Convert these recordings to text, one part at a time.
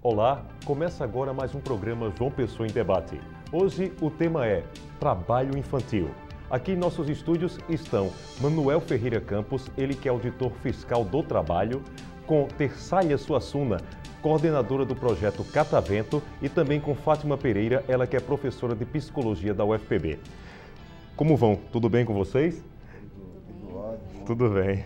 Olá, começa agora mais um programa João Pessoa em Debate. Hoje o tema é Trabalho Infantil. Aqui em nossos estúdios estão Manuel Ferreira Campos, ele que é auditor fiscal do trabalho, com Tersália Suassuna, coordenadora do projeto Catavento, e também com Fátima Pereira, ela que é professora de psicologia da UFPB. Como vão? Tudo bem com vocês? Tudo bem.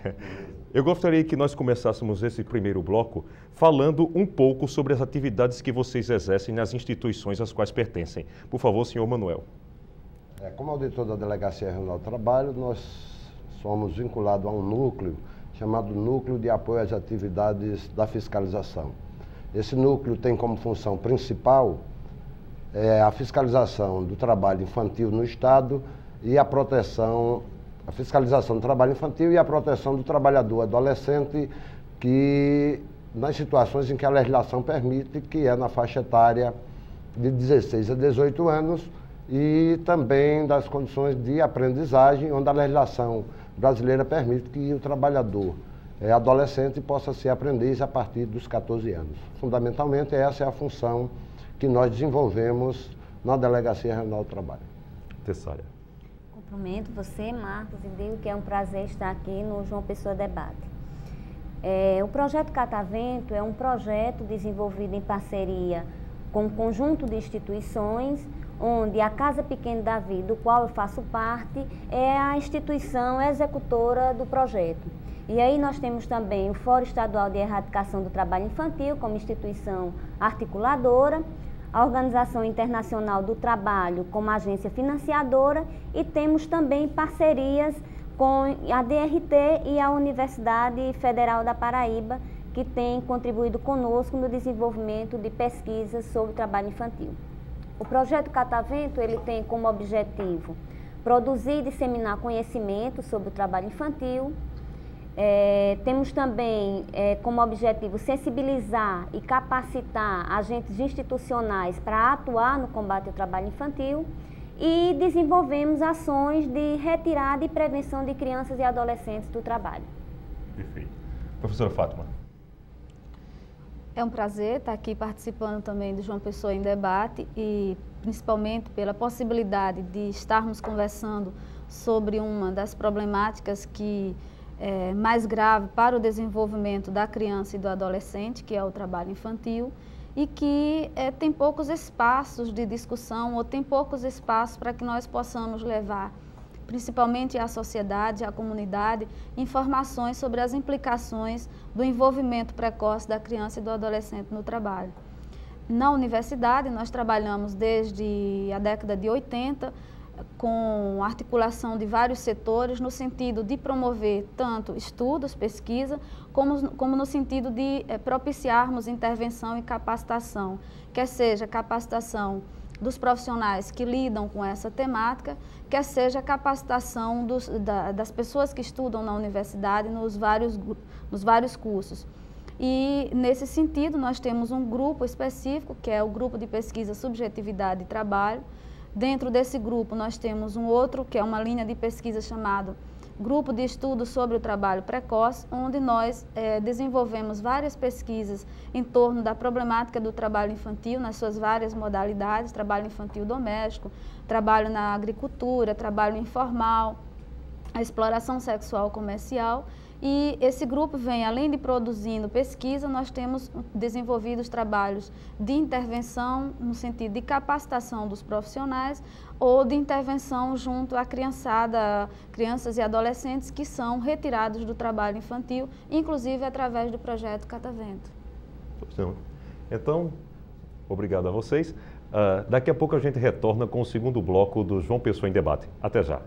Eu gostaria que nós começássemos esse primeiro bloco falando um pouco sobre as atividades que vocês exercem nas instituições às quais pertencem. Por favor, senhor Manuel. Como auditor da Delegacia Regional do Trabalho, nós somos vinculados a um núcleo chamado Núcleo de Apoio às Atividades da Fiscalização. Esse núcleo tem como função principal a fiscalização do trabalho infantil no Estado e a fiscalização do trabalho infantil e a proteção do trabalhador adolescente, que nas situações em que a legislação permite, que é na faixa etária de 16 a 18 anos, e também das condições de aprendizagem, onde a legislação brasileira permite que o trabalhador adolescente possa ser aprendiz a partir dos 14 anos. Fundamentalmente, essa é a função que nós desenvolvemos na Delegacia Regional do Trabalho. Tersália. Cumprimento você, Marcos, e digo que é um prazer estar aqui no João Pessoa Debate. O projeto Catavento é um projeto desenvolvido em parceria com um conjunto de instituições, onde a Casa Pequeno Davi, do qual eu faço parte, é a instituição executora do projeto. E aí nós temos também o Fórum Estadual de Erradicação do Trabalho Infantil como instituição articuladora, a Organização Internacional do Trabalho como agência financiadora, e temos também parcerias com a DRT e a Universidade Federal da Paraíba, que tem contribuído conosco no desenvolvimento de pesquisas sobre o trabalho infantil. O projeto Catavento, ele tem como objetivo produzir e disseminar conhecimento sobre o trabalho infantil. Temos também como objetivo sensibilizar e capacitar agentes institucionais para atuar no combate ao trabalho infantil, e desenvolvemos ações de retirada e prevenção de crianças e adolescentes do trabalho. Perfeito. Professora Fátima. É um prazer estar aqui participando também do João Pessoa em Debate, e principalmente pela possibilidade de estarmos conversando sobre uma das problemáticas que é mais grave para o desenvolvimento da criança e do adolescente, que é o trabalho infantil, e que tem poucos espaços de discussão, ou tem poucos espaços para que nós possamos levar, principalmente à sociedade, à comunidade, informações sobre as implicações do envolvimento precoce da criança e do adolescente no trabalho. Na universidade, nós trabalhamos desde a década de 80, com articulação de vários setores, no sentido de promover tanto estudos, pesquisa, como no sentido de propiciarmos intervenção e capacitação, quer seja capacitação dos profissionais que lidam com essa temática, quer seja a capacitação das pessoas que estudam na universidade nos vários cursos. E, nesse sentido, nós temos um grupo específico, que é o Grupo de Pesquisa Subjetividade e Trabalho. Dentro desse grupo, nós temos um outro, que é uma linha de pesquisa chamado Grupo de Estudos sobre o Trabalho Precoce, onde nós desenvolvemos várias pesquisas em torno da problemática do trabalho infantil, nas suas várias modalidades: trabalho infantil doméstico, trabalho na agricultura, trabalho informal, a exploração sexual comercial. E esse grupo vem, além de produzindo pesquisa, nós temos desenvolvido os trabalhos de intervenção no sentido de capacitação dos profissionais, ou de intervenção junto à criançada, crianças e adolescentes que são retirados do trabalho infantil, inclusive através do projeto Catavento. Então, obrigado a vocês. Daqui a pouco a gente retorna com o segundo bloco do João Pessoa em Debate. Até já.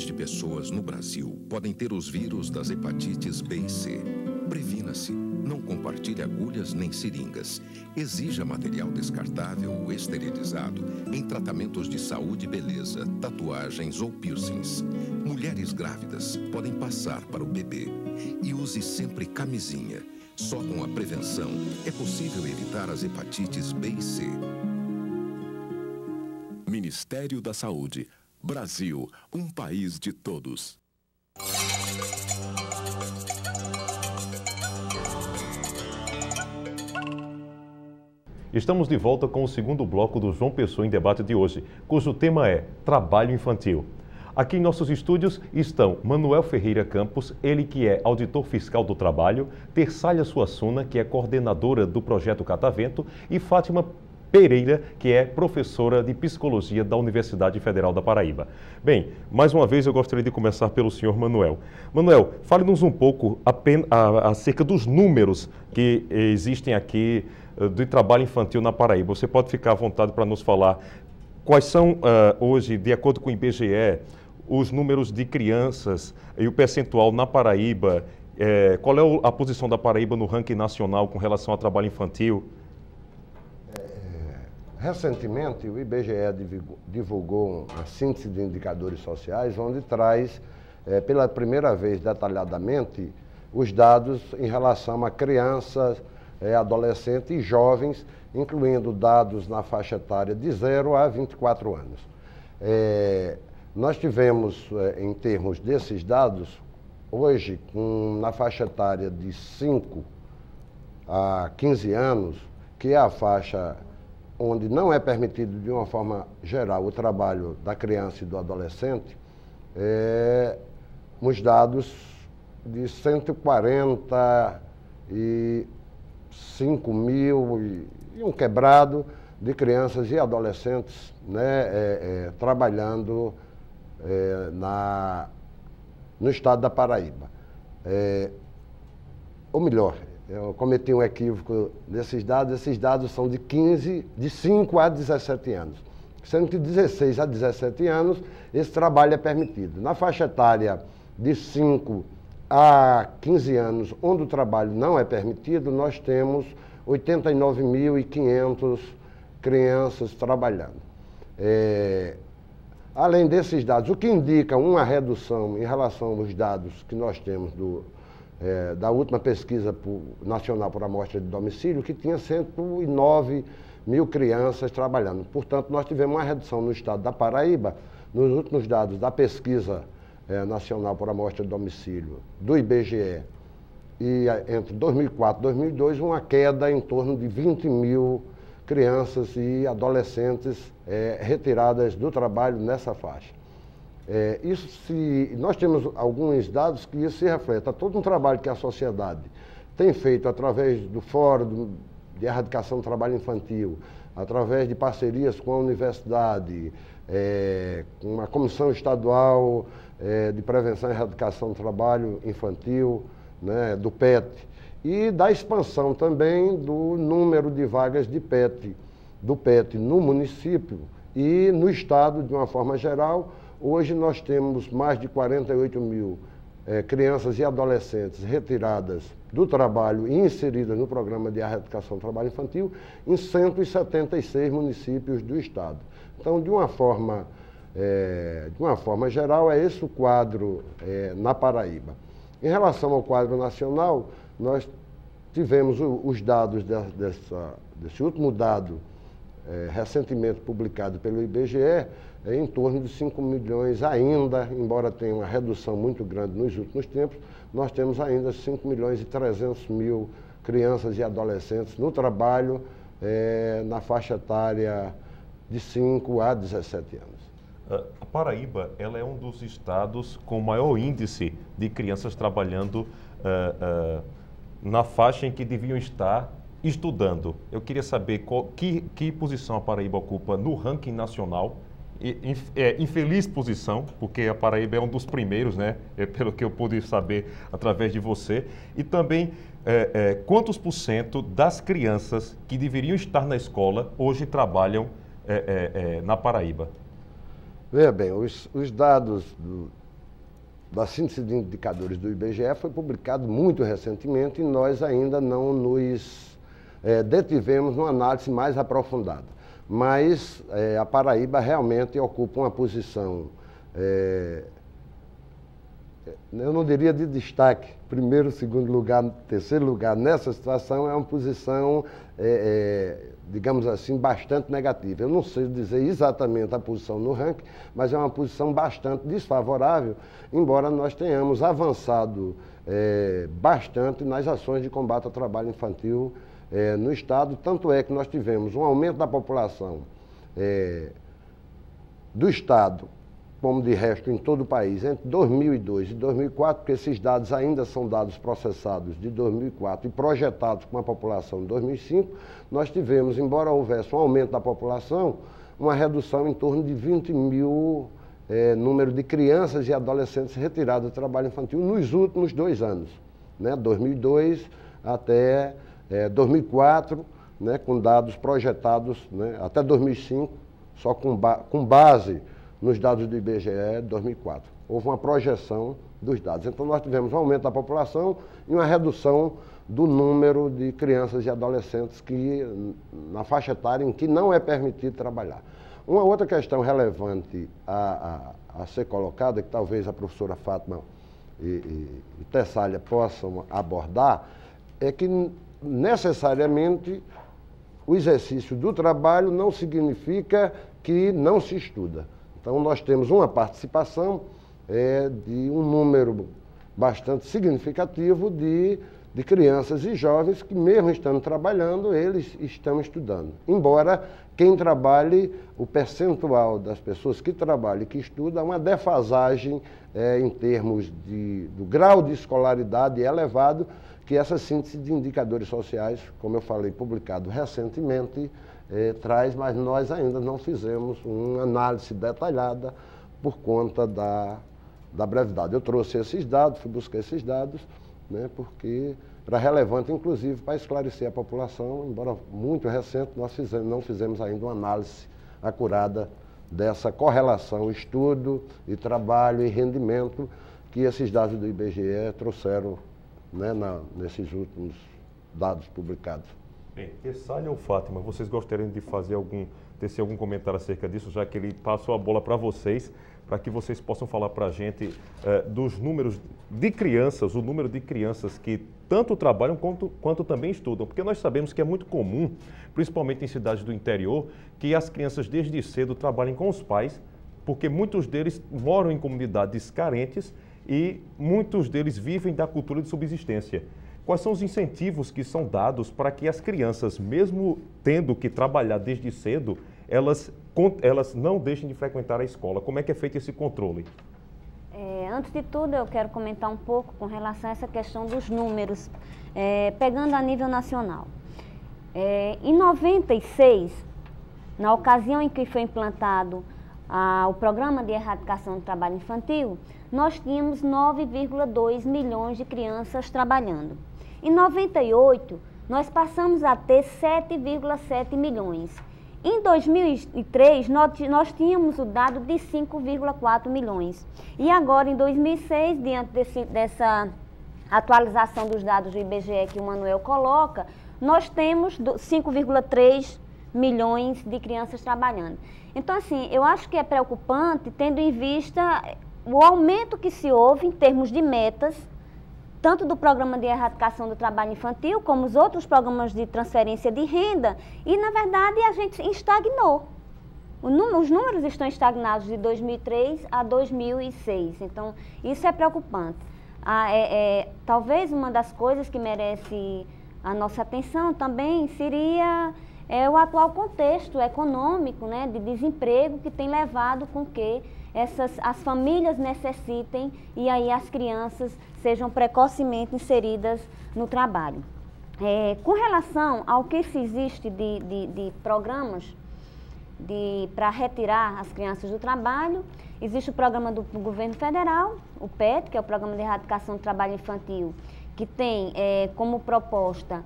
milhões de pessoas no Brasil podem ter os vírus das hepatites B e C. Previna-se. Não compartilhe agulhas nem seringas. Exija material descartável ou esterilizado em tratamentos de saúde e beleza, tatuagens ou piercings. Mulheres grávidas podem passar para o bebê. E use sempre camisinha. Só com a prevenção é possível evitar as hepatites B e C. Ministério da Saúde. Brasil, um país de todos. Estamos de volta com o segundo bloco do João Pessoa em Debate de hoje, cujo tema é Trabalho Infantil. Aqui em nossos estúdios estão Manuel Ferreira Campos, ele que é auditor fiscal do trabalho, Tersália Suassuna, que é coordenadora do projeto Catavento, e Fátima Pereira, que é professora de psicologia da Universidade Federal da Paraíba. Bem, mais uma vez eu gostaria de começar pelo senhor Manuel. Manuel, fale-nos um pouco acerca dos números que existem aqui de trabalho infantil na Paraíba. Você pode ficar à vontade para nos falar quais são hoje, de acordo com o IBGE, os números de crianças e o percentual na Paraíba, qual é a posição da Paraíba no ranking nacional com relação ao trabalho infantil? Recentemente, o IBGE divulgou uma síntese de indicadores sociais, onde traz, pela primeira vez detalhadamente, os dados em relação a crianças, adolescentes e jovens, incluindo dados na faixa etária de 0 a 24 anos. Nós tivemos, em termos desses dados, hoje, na faixa etária de 5 a 15 anos, que é a faixa onde não é permitido, de uma forma geral, o trabalho da criança e do adolescente, os dados de 145 mil e um quebrado de crianças e adolescentes, né, trabalhando no estado da Paraíba. Ou melhor, eu cometi um equívoco nesses dados. Esses dados são de 5 a 17 anos. Sendo que de 16 a 17 anos, esse trabalho é permitido. Na faixa etária de 5 a 15 anos, onde o trabalho não é permitido, nós temos 89.500 crianças trabalhando. Além desses dados, o que indica uma redução em relação aos dados que nós temos da última pesquisa nacional por amostra de domicílio, que tinha 109 mil crianças trabalhando. Portanto, nós tivemos uma redução no estado da Paraíba, nos últimos dados da pesquisa nacional por amostra de domicílio do IBGE, e entre 2004 e 2002, uma queda em torno de 20 mil crianças e adolescentes retiradas do trabalho nessa faixa. Nós temos alguns dados que isso se reflete a todo um trabalho que a sociedade tem feito através do Fórum de Erradicação do Trabalho Infantil, através de parcerias com a universidade, com a Comissão Estadual de Prevenção e Erradicação do Trabalho Infantil, né, do PET, e da expansão também do número de vagas de do PET no município e no estado de uma forma geral. Hoje nós temos mais de 48 mil crianças e adolescentes retiradas do trabalho e inseridas no programa de erradicação do trabalho infantil em 176 municípios do estado. Então, de uma forma geral, é esse o quadro na Paraíba. Em relação ao quadro nacional, nós tivemos os dados desse último dado recentemente publicado pelo IBGE, em torno de 5 milhões ainda, embora tenha uma redução muito grande nos últimos tempos, nós temos ainda 5 milhões e 300 mil crianças e adolescentes no trabalho na faixa etária de 5 a 17 anos. A Paraíba, ela é um dos estados com maior índice de crianças trabalhando na faixa em que deviam estar estudando. Eu queria saber que posição a Paraíba ocupa no ranking nacional. Infeliz posição, porque a Paraíba é um dos primeiros, né? Pelo que eu pude saber através de você. E também, quantos por cento das crianças que deveriam estar na escola hoje trabalham na Paraíba? Veja bem, os dados da síntese de indicadores do IBGE foi publicado muito recentemente e nós ainda não nos detivemos numa análise mais aprofundada. Mas a Paraíba realmente ocupa uma posição, eu não diria de destaque, primeiro, segundo lugar, terceiro lugar, nessa situação é uma posição, digamos assim, bastante negativa. Eu não sei dizer exatamente a posição no ranking, mas é uma posição bastante desfavorável, embora nós tenhamos avançado bastante nas ações de combate ao trabalho infantil no Estado. Tanto é que nós tivemos um aumento da população do Estado, como de resto em todo o país, entre 2002 e 2004, porque esses dados ainda são dados processados de 2004 e projetados com a população de 2005, nós tivemos, embora houvesse um aumento da população, uma redução em torno de 20 mil número de crianças e adolescentes retirados do trabalho infantil nos últimos 2 anos, né, 2002 até 2004, né, com dados projetados, né, até 2005, só com base nos dados do IBGE de 2004. Houve uma projeção dos dados. Então, nós tivemos um aumento da população e uma redução do número de crianças e adolescentes na faixa etária em que não é permitido trabalhar. Uma outra questão relevante a ser colocada, que talvez a professora Fátima e Tessália possam abordar, é que necessariamente o exercício do trabalho não significa que não se estuda. Então, nós temos uma participação de um número bastante significativo de crianças e jovens que, mesmo estando trabalhando, eles estão estudando. Embora quem trabalhe, o percentual das pessoas que trabalham e que estudam, há uma defasagem em termos do grau de escolaridade elevado, que essa síntese de indicadores sociais, como eu falei, publicado recentemente, traz, mas nós ainda não fizemos uma análise detalhada por conta da brevidade. Eu trouxe esses dados, fui buscar esses dados, né, porque era relevante, inclusive, para esclarecer a população, embora muito recente, nós não fizemos ainda uma análise acurada dessa correlação, estudo e trabalho e rendimento que esses dados do IBGE trouxeram, né, nesses últimos dados publicados. Bem, Tessália ou Fátima, vocês gostariam de tecer algum comentário acerca disso, já que ele passou a bola para vocês, para que vocês possam falar para a gente dos números de crianças, o número de crianças que tanto trabalham quanto também estudam, porque nós sabemos que é muito comum, principalmente em cidades do interior, que as crianças desde cedo trabalhem com os pais, porque muitos deles moram em comunidades carentes e muitos deles vivem da cultura de subsistência. Quais são os incentivos que são dados para que as crianças, mesmo tendo que trabalhar desde cedo, elas não deixem de frequentar a escola? Como é que é feito esse controle? Antes de tudo, eu quero comentar um pouco com relação a essa questão dos números, pegando a nível nacional. Em 96, na ocasião em que foi implantado o Programa de Erradicação do Trabalho Infantil, nós tínhamos 9,2 milhões de crianças trabalhando. Em 98, nós passamos a ter 7,7 milhões. Em 2003, nós tínhamos o dado de 5,4 milhões. E agora, em 2006, diante dessa atualização dos dados do IBGE que o Manuel coloca, nós temos 5,3 milhões de crianças trabalhando. Então, assim, eu acho que é preocupante, tendo em vista o aumento que se houve em termos de metas, tanto do Programa de Erradicação do Trabalho Infantil, como os outros programas de transferência de renda, e, na verdade, a gente estagnou. Os números estão estagnados de 2003 a 2006, então isso é preocupante. Talvez uma das coisas que merece a nossa atenção também seria o atual contexto econômico, né, de desemprego que tem levado com que as famílias necessitem e aí as crianças sejam precocemente inseridas no trabalho. Com relação ao que se existe de programas para retirar as crianças do trabalho, existe o programa do governo federal, o PET, que é o Programa de Erradicação do Trabalho Infantil, que tem como proposta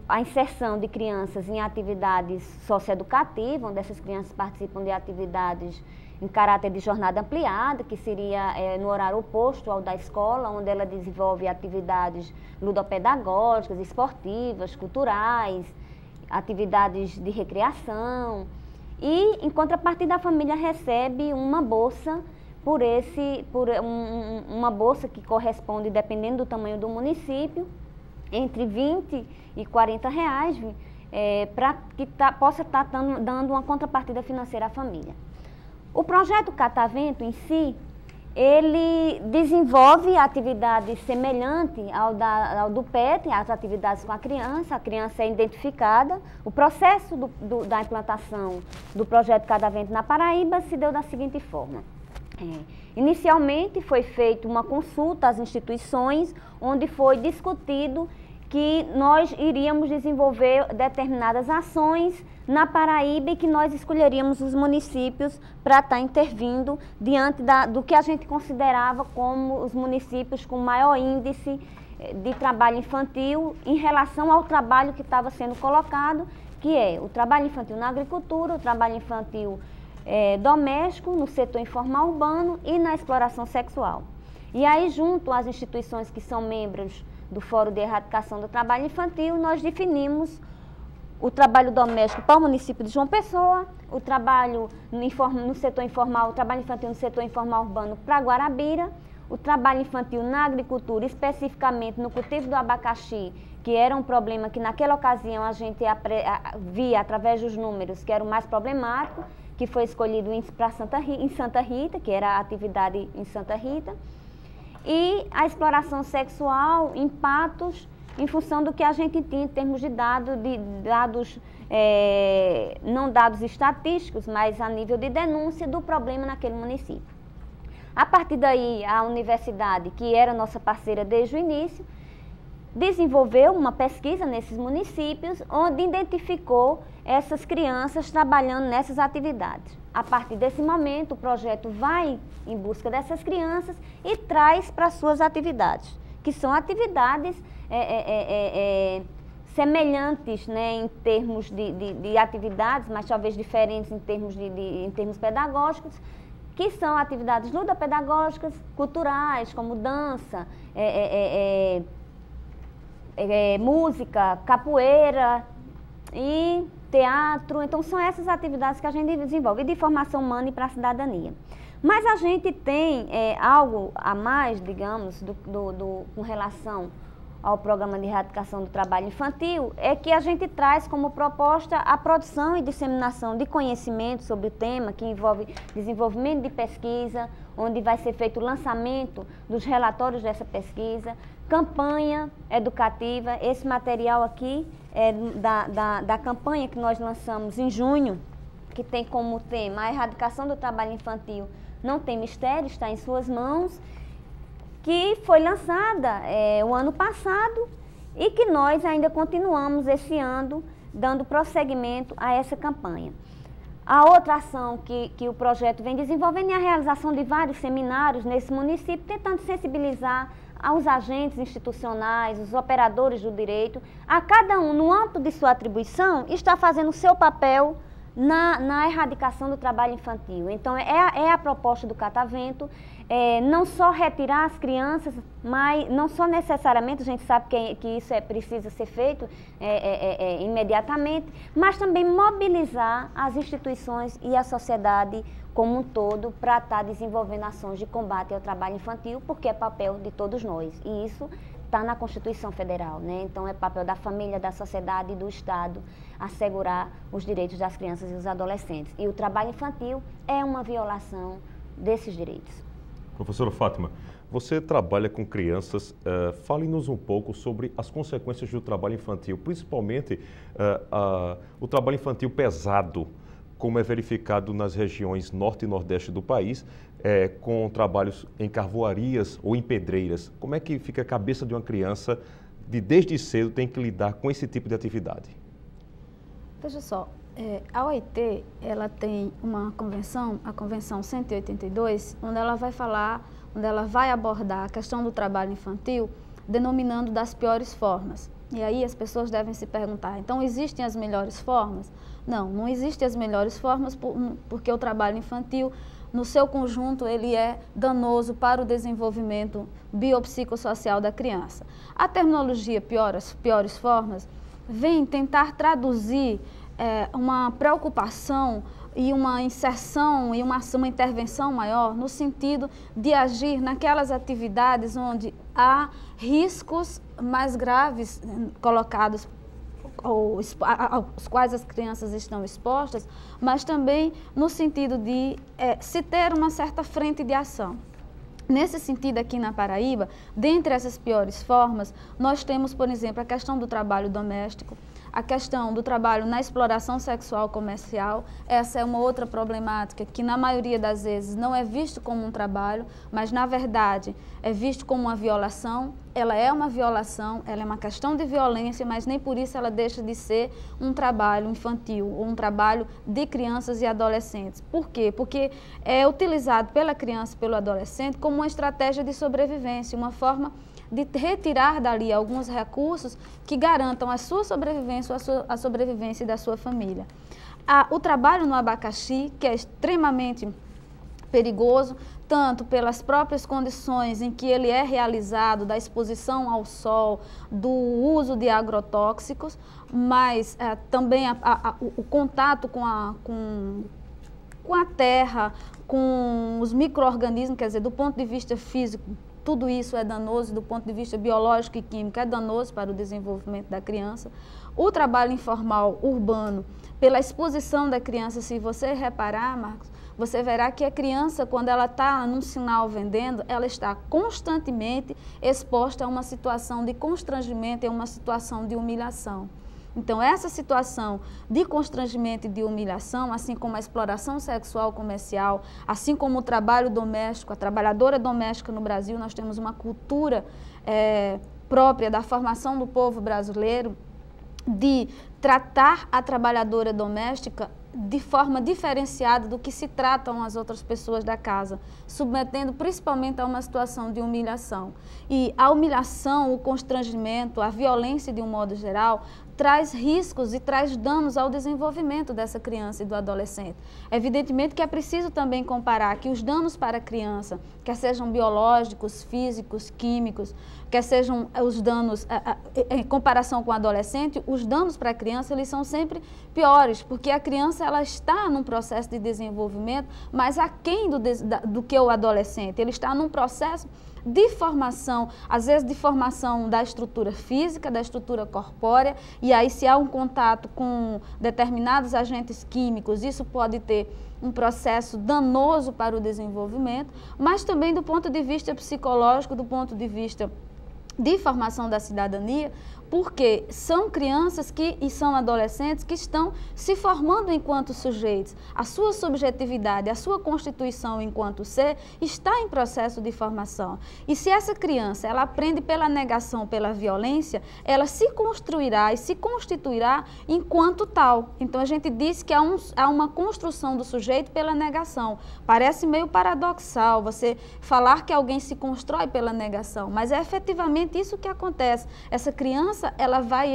a inserção de crianças em atividades socioeducativas, onde essas crianças participam de atividades em caráter de jornada ampliada, que seria no horário oposto ao da escola, onde ela desenvolve atividades ludopedagógicas, esportivas, culturais, atividades de recreação. E, em contrapartida, a família recebe uma bolsa uma bolsa que corresponde, dependendo do tamanho do município, entre R$20 e R$40, para que possa estar dando uma contrapartida financeira à família. O projeto Catavento em si, ele desenvolve atividades semelhantes ao do PET, as atividades com a criança é identificada. O processo da implantação do projeto Catavento na Paraíba se deu da seguinte forma. Inicialmente foi feita uma consulta às instituições, onde foi discutido que nós iríamos desenvolver determinadas ações na Paraíba e que nós escolheríamos os municípios para estar intervindo diante do que a gente considerava como os municípios com maior índice de trabalho infantil em relação ao trabalho que estava sendo colocado, que é o trabalho infantil na agricultura, o trabalho infantil doméstico, no setor informal urbano e na exploração sexual. E aí, junto às instituições que são membros do Fórum de Erradicação do Trabalho Infantil, nós definimos o trabalho doméstico para o município de João Pessoa, o trabalho no setor informal, o trabalho infantil no setor informal urbano para Guarabira, o trabalho infantil na agricultura, especificamente no cultivo do abacaxi, que era um problema que naquela ocasião a gente via através dos números que era o mais problemático, que foi escolhido em Santa Rita, que era a atividade em Santa Rita, e a exploração sexual em Patos, em função do que a gente tinha em termos de dados, não dados estatísticos, mas a nível de denúncia do problema naquele município. A partir daí, a universidade, que era nossa parceira desde o início, desenvolveu uma pesquisa nesses municípios, onde identificou essas crianças trabalhando nessas atividades. A partir desse momento, o projeto vai em busca dessas crianças e traz para suas atividades, que são atividades semelhantes, né, em termos de atividades, mas talvez diferentes em termos pedagógicos, que são atividades ludopedagógicas, culturais, como dança, música, capoeira e teatro. Então, são essas atividades que a gente desenvolve, de formação humana e para a cidadania. Mas a gente tem algo a mais, digamos, com relação ao Programa de Erradicação do Trabalho Infantil, é que a gente traz como proposta a produção e disseminação de conhecimento sobre o tema, que envolve desenvolvimento de pesquisa, onde vai ser feito o lançamento dos relatórios dessa pesquisa, campanha educativa. Esse material aqui é da campanha que nós lançamos em junho, que tem como tema a erradicação do trabalho infantil. Não tem mistério, está em suas mãos, que foi lançada o ano passado e que nós ainda continuamos esse ano dando prosseguimento a essa campanha. A outra ação que o projeto vem desenvolvendo é a realização de vários seminários nesse município, tentando sensibilizar aos agentes institucionais, os operadores do direito, a cada um, no âmbito de sua atribuição, está fazendo o seu papel na erradicação do trabalho infantil. Então, é a proposta do Catavento, não só retirar as crianças, mas não só necessariamente, a gente sabe que isso precisa ser feito imediatamente, mas também mobilizar as instituições e a sociedade como um todo para estar desenvolvendo ações de combate ao trabalho infantil, porque é papel de todos nós. E isso está na Constituição Federal, né? Então é papel da família, da sociedade e do Estado assegurar os direitos das crianças e dos adolescentes. E o trabalho infantil é uma violação desses direitos. Professora Fátima, você trabalha com crianças, fale-nos um pouco sobre as consequências do trabalho infantil, principalmente o trabalho infantil pesado, como é verificado nas regiões norte e nordeste do país, com trabalhos em carvoarias ou em pedreiras. Como é que fica a cabeça de uma criança que desde cedo tem que lidar com esse tipo de atividade? Veja só, a OIT, ela tem uma convenção, a Convenção 182, onde ela vai abordar a questão do trabalho infantil, denominando das piores formas. E aí as pessoas devem se perguntar, então existem as melhores formas? Não existem as melhores formas, porque o trabalho infantil no seu conjunto, ele é danoso para o desenvolvimento biopsicossocial da criança. A terminologia piores formas vem tentar traduzir uma preocupação e uma inserção e uma intervenção maior no sentido de agir naquelas atividades onde há riscos mais graves colocados, aos quais as crianças estão expostas, mas também no sentido de se ter uma certa frente de ação. Nesse sentido, aqui na Paraíba, dentre essas piores formas, nós temos, por exemplo, a questão do trabalho doméstico, a questão do trabalho na exploração sexual comercial. Essa é uma outra problemática que, na maioria das vezes, não é visto como um trabalho, mas, na verdade, é visto como uma violação. Ela é uma violação, ela é uma questão de violência, mas nem por isso ela deixa de ser um trabalho infantil ou um trabalho de crianças e adolescentes. Por quê? Porque é utilizado pela criança e pelo adolescente como uma estratégia de sobrevivência, uma forma de retirar dali alguns recursos que garantam a sua sobrevivência ou a sobrevivência da sua família. O trabalho no abacaxi, que é extremamente perigoso, tanto pelas próprias condições em que ele é realizado, da exposição ao sol, do uso de agrotóxicos, mas também o contato com a terra, com os micro-organismos, quer dizer, do ponto de vista físico, tudo isso é danoso, do ponto de vista biológico e químico, é danoso para o desenvolvimento da criança. O trabalho informal urbano, pela exposição da criança, se você reparar, Marcos, você verá que a criança, quando ela está num sinal vendendo, ela está constantemente exposta a uma situação de constrangimento e a uma situação de humilhação. Então, essa situação de constrangimento e de humilhação, assim como a exploração sexual comercial, assim como o trabalho doméstico, a trabalhadora doméstica no Brasil, nós temos uma cultura própria da formação do povo brasileiro de tratar a trabalhadora doméstica de forma diferenciada do que se tratam as outras pessoas da casa, submetendo principalmente a uma situação de humilhação. E a humilhação, o constrangimento, a violência de um modo geral, traz riscos e traz danos ao desenvolvimento dessa criança e do adolescente. Evidentemente que é preciso também comparar que os danos para a criança, quer sejam biológicos, físicos, químicos, quer sejam os danos, em comparação com o adolescente, os danos para a criança eles são sempre piores, porque a criança ela está num processo de desenvolvimento, mas aquém do que o adolescente. Ele está num processo de formação, às vezes de formação da estrutura física, da estrutura corpórea, e aí se há um contato com determinados agentes químicos, isso pode ter um processo danoso para o desenvolvimento, mas também do ponto de vista psicológico, do ponto de vista de formação da cidadania, porque são crianças e são adolescentes que estão se formando enquanto sujeitos. A sua subjetividade, a sua constituição enquanto ser está em processo de formação. E se essa criança ela aprende pela negação, pela violência, ela se construirá e se constituirá enquanto tal. Então a gente diz que há uma construção do sujeito pela negação. Parece meio paradoxal você falar que alguém se constrói pela negação, mas é efetivamente isso que acontece. Essa criança,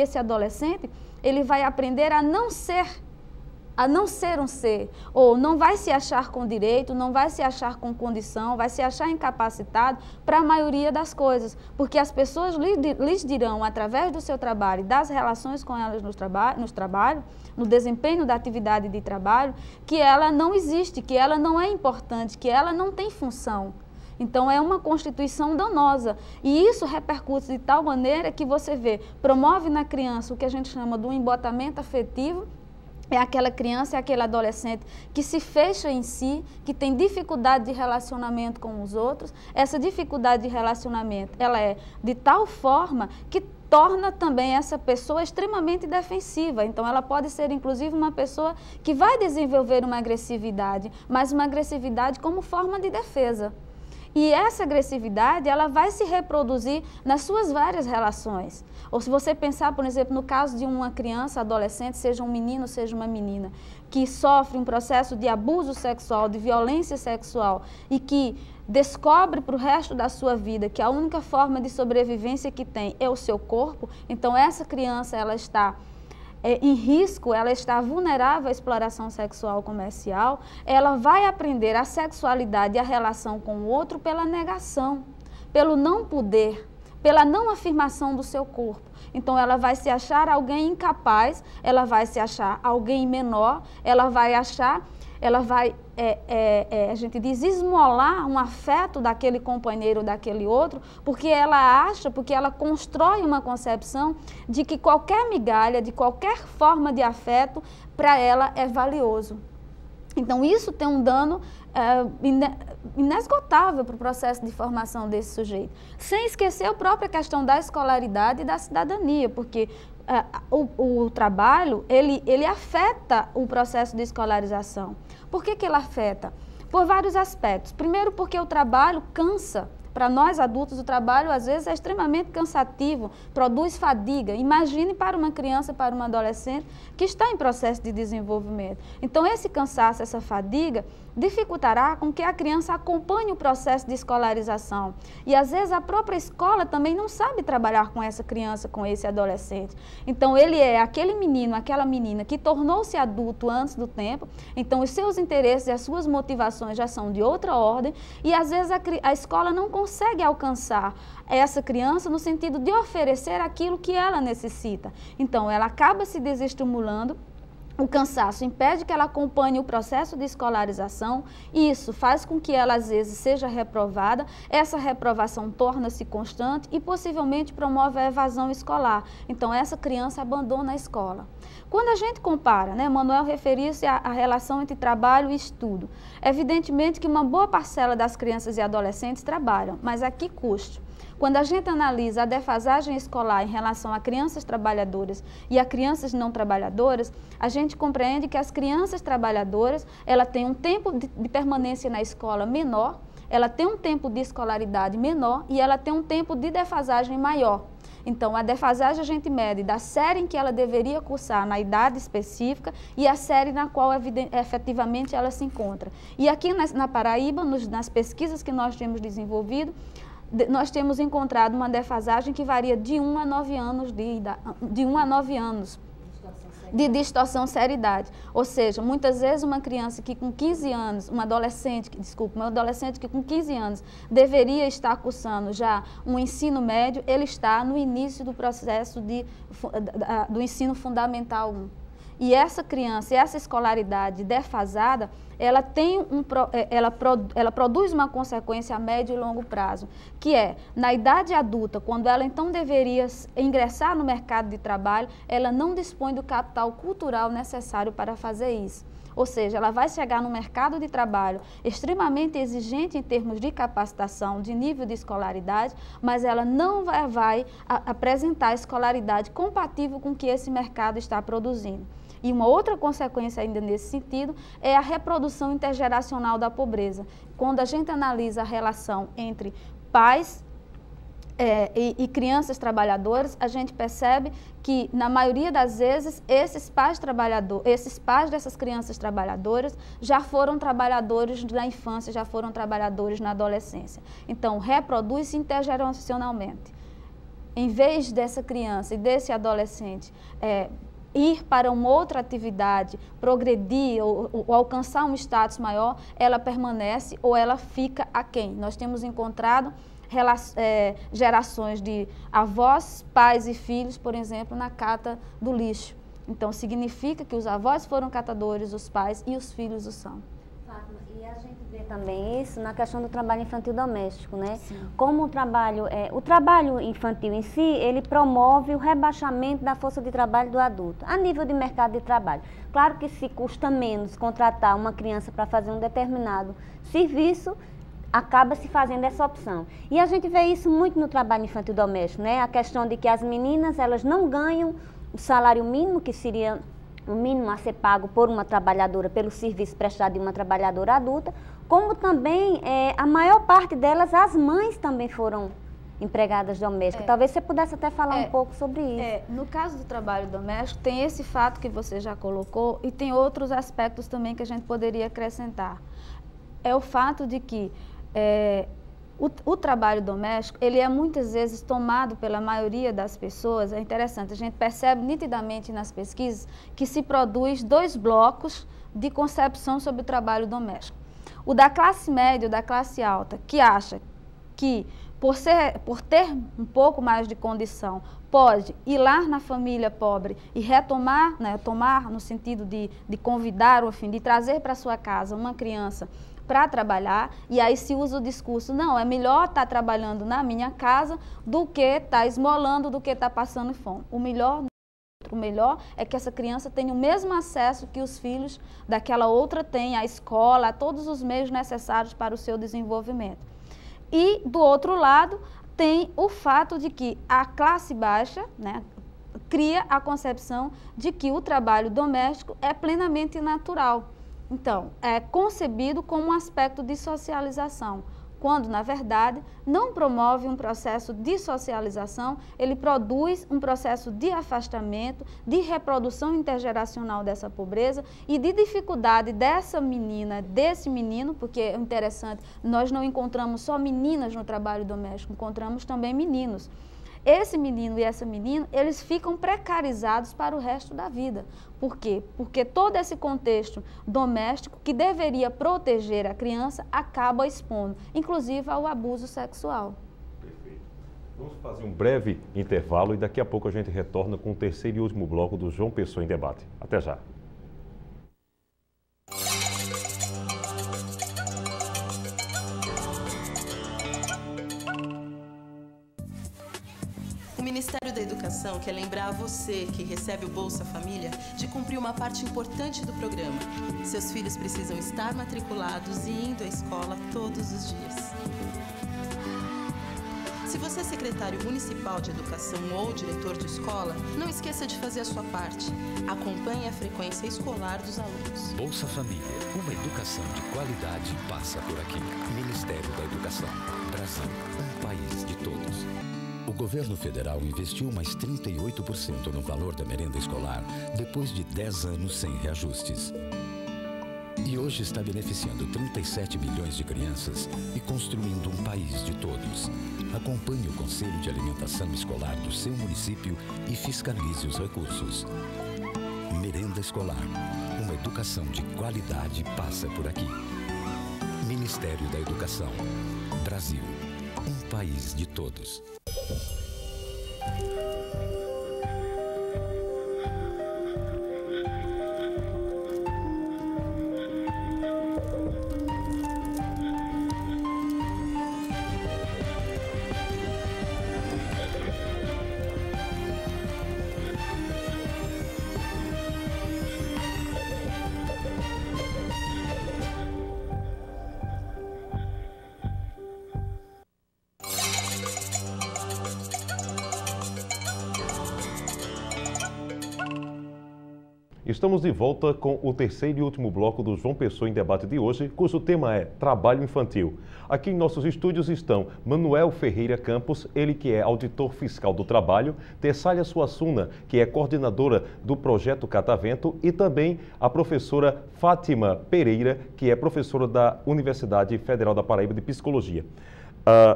esse adolescente, ele vai aprender a não ser um ser, ou não vai se achar com direito, não vai se achar com condição, vai se achar incapacitado para a maioria das coisas, porque as pessoas lhes dirão, através do seu trabalho, das relações com elas no trabalho, no desempenho da atividade de trabalho, que ela não existe, que ela não é importante, que ela não tem função. Então, é uma constituição danosa e isso repercute de tal maneira que você vê, promove na criança o que a gente chama de um embotamento afetivo. É aquela criança, é aquele adolescente que se fecha em si, que tem dificuldade de relacionamento com os outros. Essa dificuldade de relacionamento, ela é de tal forma que torna também essa pessoa extremamente defensiva. Então, ela pode ser, inclusive, uma pessoa que vai desenvolver uma agressividade, mas uma agressividade como forma de defesa. E essa agressividade, ela vai se reproduzir nas suas várias relações. Ou se você pensar, por exemplo, no caso de uma criança, adolescente, seja um menino, seja uma menina, que sofre um processo de abuso sexual, de violência sexual, e que descobre para o resto da sua vida que a única forma de sobrevivência que tem é o seu corpo, então essa criança, ela está em risco, ela está vulnerável à exploração sexual comercial, ela vai aprender a sexualidade e a relação com o outro pela negação, pelo não poder, pela não afirmação do seu corpo. Então, ela vai se achar alguém incapaz, ela vai se achar alguém menor, ela vai achar, ela vai, a gente diz, esmolar um afeto daquele companheiro, daquele outro, porque ela acha, porque ela constrói uma concepção de que qualquer migalha, de qualquer forma de afeto, para ela é valioso. Então, isso tem um dano inesgotável para o processo de formação desse sujeito. Sem esquecer a própria questão da escolaridade e da cidadania, porque o trabalho, ele afeta o processo de escolarização. Por que ele afeta? Por vários aspectos. Primeiro, porque o trabalho cansa. Para nós adultos, o trabalho às vezes é extremamente cansativo, produz fadiga. Imagine para uma criança, para uma adolescente que está em processo de desenvolvimento. Então, esse cansaço, essa fadiga, dificultará com que a criança acompanhe o processo de escolarização. E às vezes a própria escola também não sabe trabalhar com essa criança, com esse adolescente. Então, ele é aquele menino, aquela menina que tornou-se adulto antes do tempo, então os seus interesses e as suas motivações já são de outra ordem, e às vezes a escola não consegue alcançar essa criança no sentido de oferecer aquilo que ela necessita. Então, ela acaba se desestimulando. O cansaço impede que ela acompanhe o processo de escolarização, e isso faz com que ela, às vezes, seja reprovada. Essa reprovação torna-se constante e, possivelmente, promove a evasão escolar. Então, essa criança abandona a escola. Quando a gente compara, né, Manuel referia-se à relação entre trabalho e estudo. Evidentemente que uma boa parcela das crianças e adolescentes trabalham, mas a que custo? Quando a gente analisa a defasagem escolar em relação a crianças trabalhadoras e a crianças não trabalhadoras, a gente compreende que as crianças trabalhadoras, ela tem um tempo de permanência na escola menor, ela tem um tempo de escolaridade menor e ela tem um tempo de defasagem maior. Então, a defasagem a gente mede da série em que ela deveria cursar na idade específica e a série na qual efetivamente ela se encontra. E aqui na Paraíba, nas pesquisas que nós temos desenvolvido, nós temos encontrado uma defasagem que varia de 1 a 9 anos de distorção seriedade. Ou seja, muitas vezes uma criança que com 15 anos, um adolescente que com 15 anos deveria estar cursando já um ensino médio, ele está no início do processo do ensino fundamental 1. E essa criança, essa escolaridade defasada, ela produz uma consequência a médio e longo prazo, que é, na idade adulta, quando ela então deveria ingressar no mercado de trabalho, ela não dispõe do capital cultural necessário para fazer isso. Ou seja, ela vai chegar no mercado de trabalho extremamente exigente em termos de capacitação, de nível de escolaridade, mas ela não vai apresentar escolaridade compatível com o que esse mercado está produzindo. E uma outra consequência ainda nesse sentido é a reprodução intergeracional da pobreza. Quando a gente analisa a relação entre pais e crianças trabalhadoras, a gente percebe que, na maioria das vezes, esses pais dessas crianças trabalhadoras já foram trabalhadores na infância, já foram trabalhadores na adolescência. Então, reproduz-se intergeracionalmente. Em vez dessa criança e desse adolescente ir para uma outra atividade, progredir ou alcançar um status maior, ela permanece ou ela fica aquém. Nós temos encontrado gerações de avós, pais e filhos, por exemplo, na cata do lixo. Então, significa que os avós foram catadores, os pais e os filhos o são. Fátima, e a gente vê também isso na questão do trabalho infantil doméstico, né? Sim. Como o trabalho infantil em si, ele promove o rebaixamento da força de trabalho do adulto, a nível de mercado de trabalho. Claro que se custa menos contratar uma criança para fazer um determinado serviço, acaba se fazendo essa opção. E a gente vê isso muito no trabalho infantil doméstico, né? A questão de que as meninas, elas não ganham o salário mínimo, que seria o mínimo a ser pago por uma trabalhadora, pelo serviço prestado de uma trabalhadora adulta, como também a maior parte delas, as mães também foram empregadas domésticas. Talvez você pudesse até falar um pouco sobre isso. No caso do trabalho doméstico, tem esse fato que você já colocou e tem outros aspectos também que a gente poderia acrescentar. É o fato de que O trabalho doméstico, ele é muitas vezes tomado pela maioria das pessoas, é interessante, a gente percebe nitidamente nas pesquisas que se produz 2 blocos de concepção sobre o trabalho doméstico. O da classe média, o da classe alta, que acha que por ter um pouco mais de condição, pode ir lá na família pobre e retomar, né, tomar no sentido de convidar, ou enfim, de trazer para sua casa uma criança para trabalhar, e aí se usa o discurso, não, é melhor estar trabalhando na minha casa do que estar esmolando, do que estar passando fome. O melhor é que essa criança tenha o mesmo acesso que os filhos daquela outra têm, à escola, a todos os meios necessários para o seu desenvolvimento. E, do outro lado, tem o fato de que a classe baixa, né, cria a concepção de que o trabalho doméstico é plenamente natural. Então, é concebido como um aspecto de socialização, quando, na verdade, não promove um processo de socialização, ele produz um processo de afastamento, de reprodução intergeracional dessa pobreza e de dificuldade dessa menina, desse menino, porque é interessante, nós não encontramos só meninas no trabalho doméstico, encontramos também meninos. Esse menino e essa menina, eles ficam precarizados para o resto da vida. Por quê? Porque todo esse contexto doméstico que deveria proteger a criança acaba expondo, inclusive ao abuso sexual. Perfeito. Vamos fazer um breve intervalo e daqui a pouco a gente retorna com o terceiro e último bloco do João Pessoa em Debate. Até já. O Ministério da Educação quer lembrar a você que recebe o Bolsa Família de cumprir uma parte importante do programa. Seus filhos precisam estar matriculados e indo à escola todos os dias. Se você é secretário municipal de educação ou diretor de escola, não esqueça de fazer a sua parte. Acompanhe a frequência escolar dos alunos. Bolsa Família, uma educação de qualidade passa por aqui. Ministério da Educação. Brasil, um país de todos. O governo federal investiu mais 38% no valor da merenda escolar depois de 10 anos sem reajustes. E hoje está beneficiando 37 milhões de crianças e construindo um país de todos. Acompanhe o Conselho de Alimentação Escolar do seu município e fiscalize os recursos. Merenda escolar. Uma educação de qualidade passa por aqui. Ministério da Educação. Brasil. Um país de todos. Estamos de volta com o terceiro e último bloco do João Pessoa em Debate de hoje, cujo tema é Trabalho Infantil. Aqui em nossos estúdios estão Manuel Ferreira Campos, ele que é auditor fiscal do trabalho, Tessália Suassuna, que é coordenadora do projeto Catavento, e também a professora Fátima Pereira, que é professora da Universidade Federal da Paraíba de Psicologia.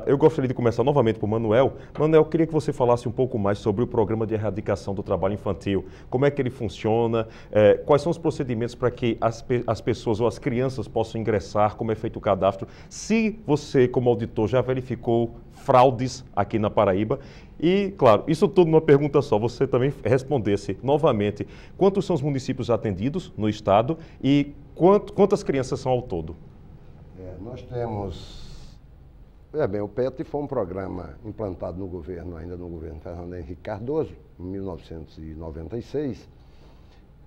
Eu gostaria de começar novamente por Manuel. Manuel, queria que você falasse um pouco mais sobre o programa de erradicação do trabalho infantil. Como é que ele funciona? Quais são os procedimentos para que as pessoas ou as crianças possam ingressar? Como é feito o cadastro? Se você, como auditor, já verificou fraudes aqui na Paraíba? E, claro, isso tudo numa pergunta só, você também respondesse novamente. Quantos são os municípios atendidos no estado e quantas crianças são ao todo? Nós temos... o PET foi um programa implantado no governo, ainda no governo Fernando Henrique Cardoso, em 1996,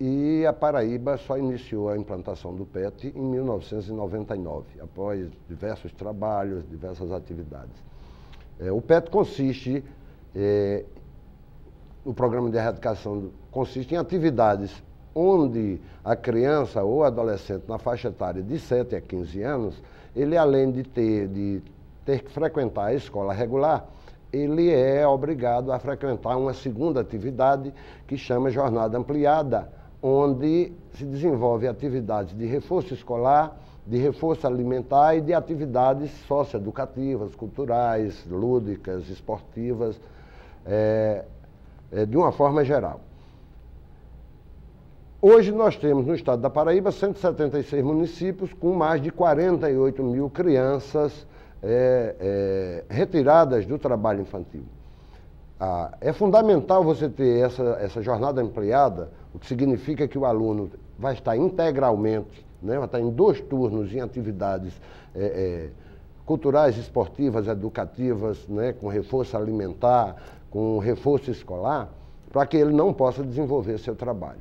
e a Paraíba só iniciou a implantação do PET em 1999, após diversos trabalhos, diversas atividades. O PET consiste, o programa de erradicação consiste em atividades onde a criança ou adolescente na faixa etária de 7 a 15 anos, ele além de ter que frequentar a escola regular, ele é obrigado a frequentar uma segunda atividade que chama jornada ampliada, onde se desenvolve atividades de reforço escolar, de reforço alimentar e de atividades socioeducativas, culturais, lúdicas, esportivas, de uma forma geral. Hoje nós temos no estado da Paraíba 176 municípios com mais de 48 mil crianças retiradas do trabalho infantil. É fundamental você ter essa jornada ampliada, o que significa que o aluno vai estar integralmente, né, vai estar em 2 turnos em atividades culturais, esportivas, educativas, né, com reforço alimentar, com reforço escolar, para que ele não possa desenvolver seu trabalho.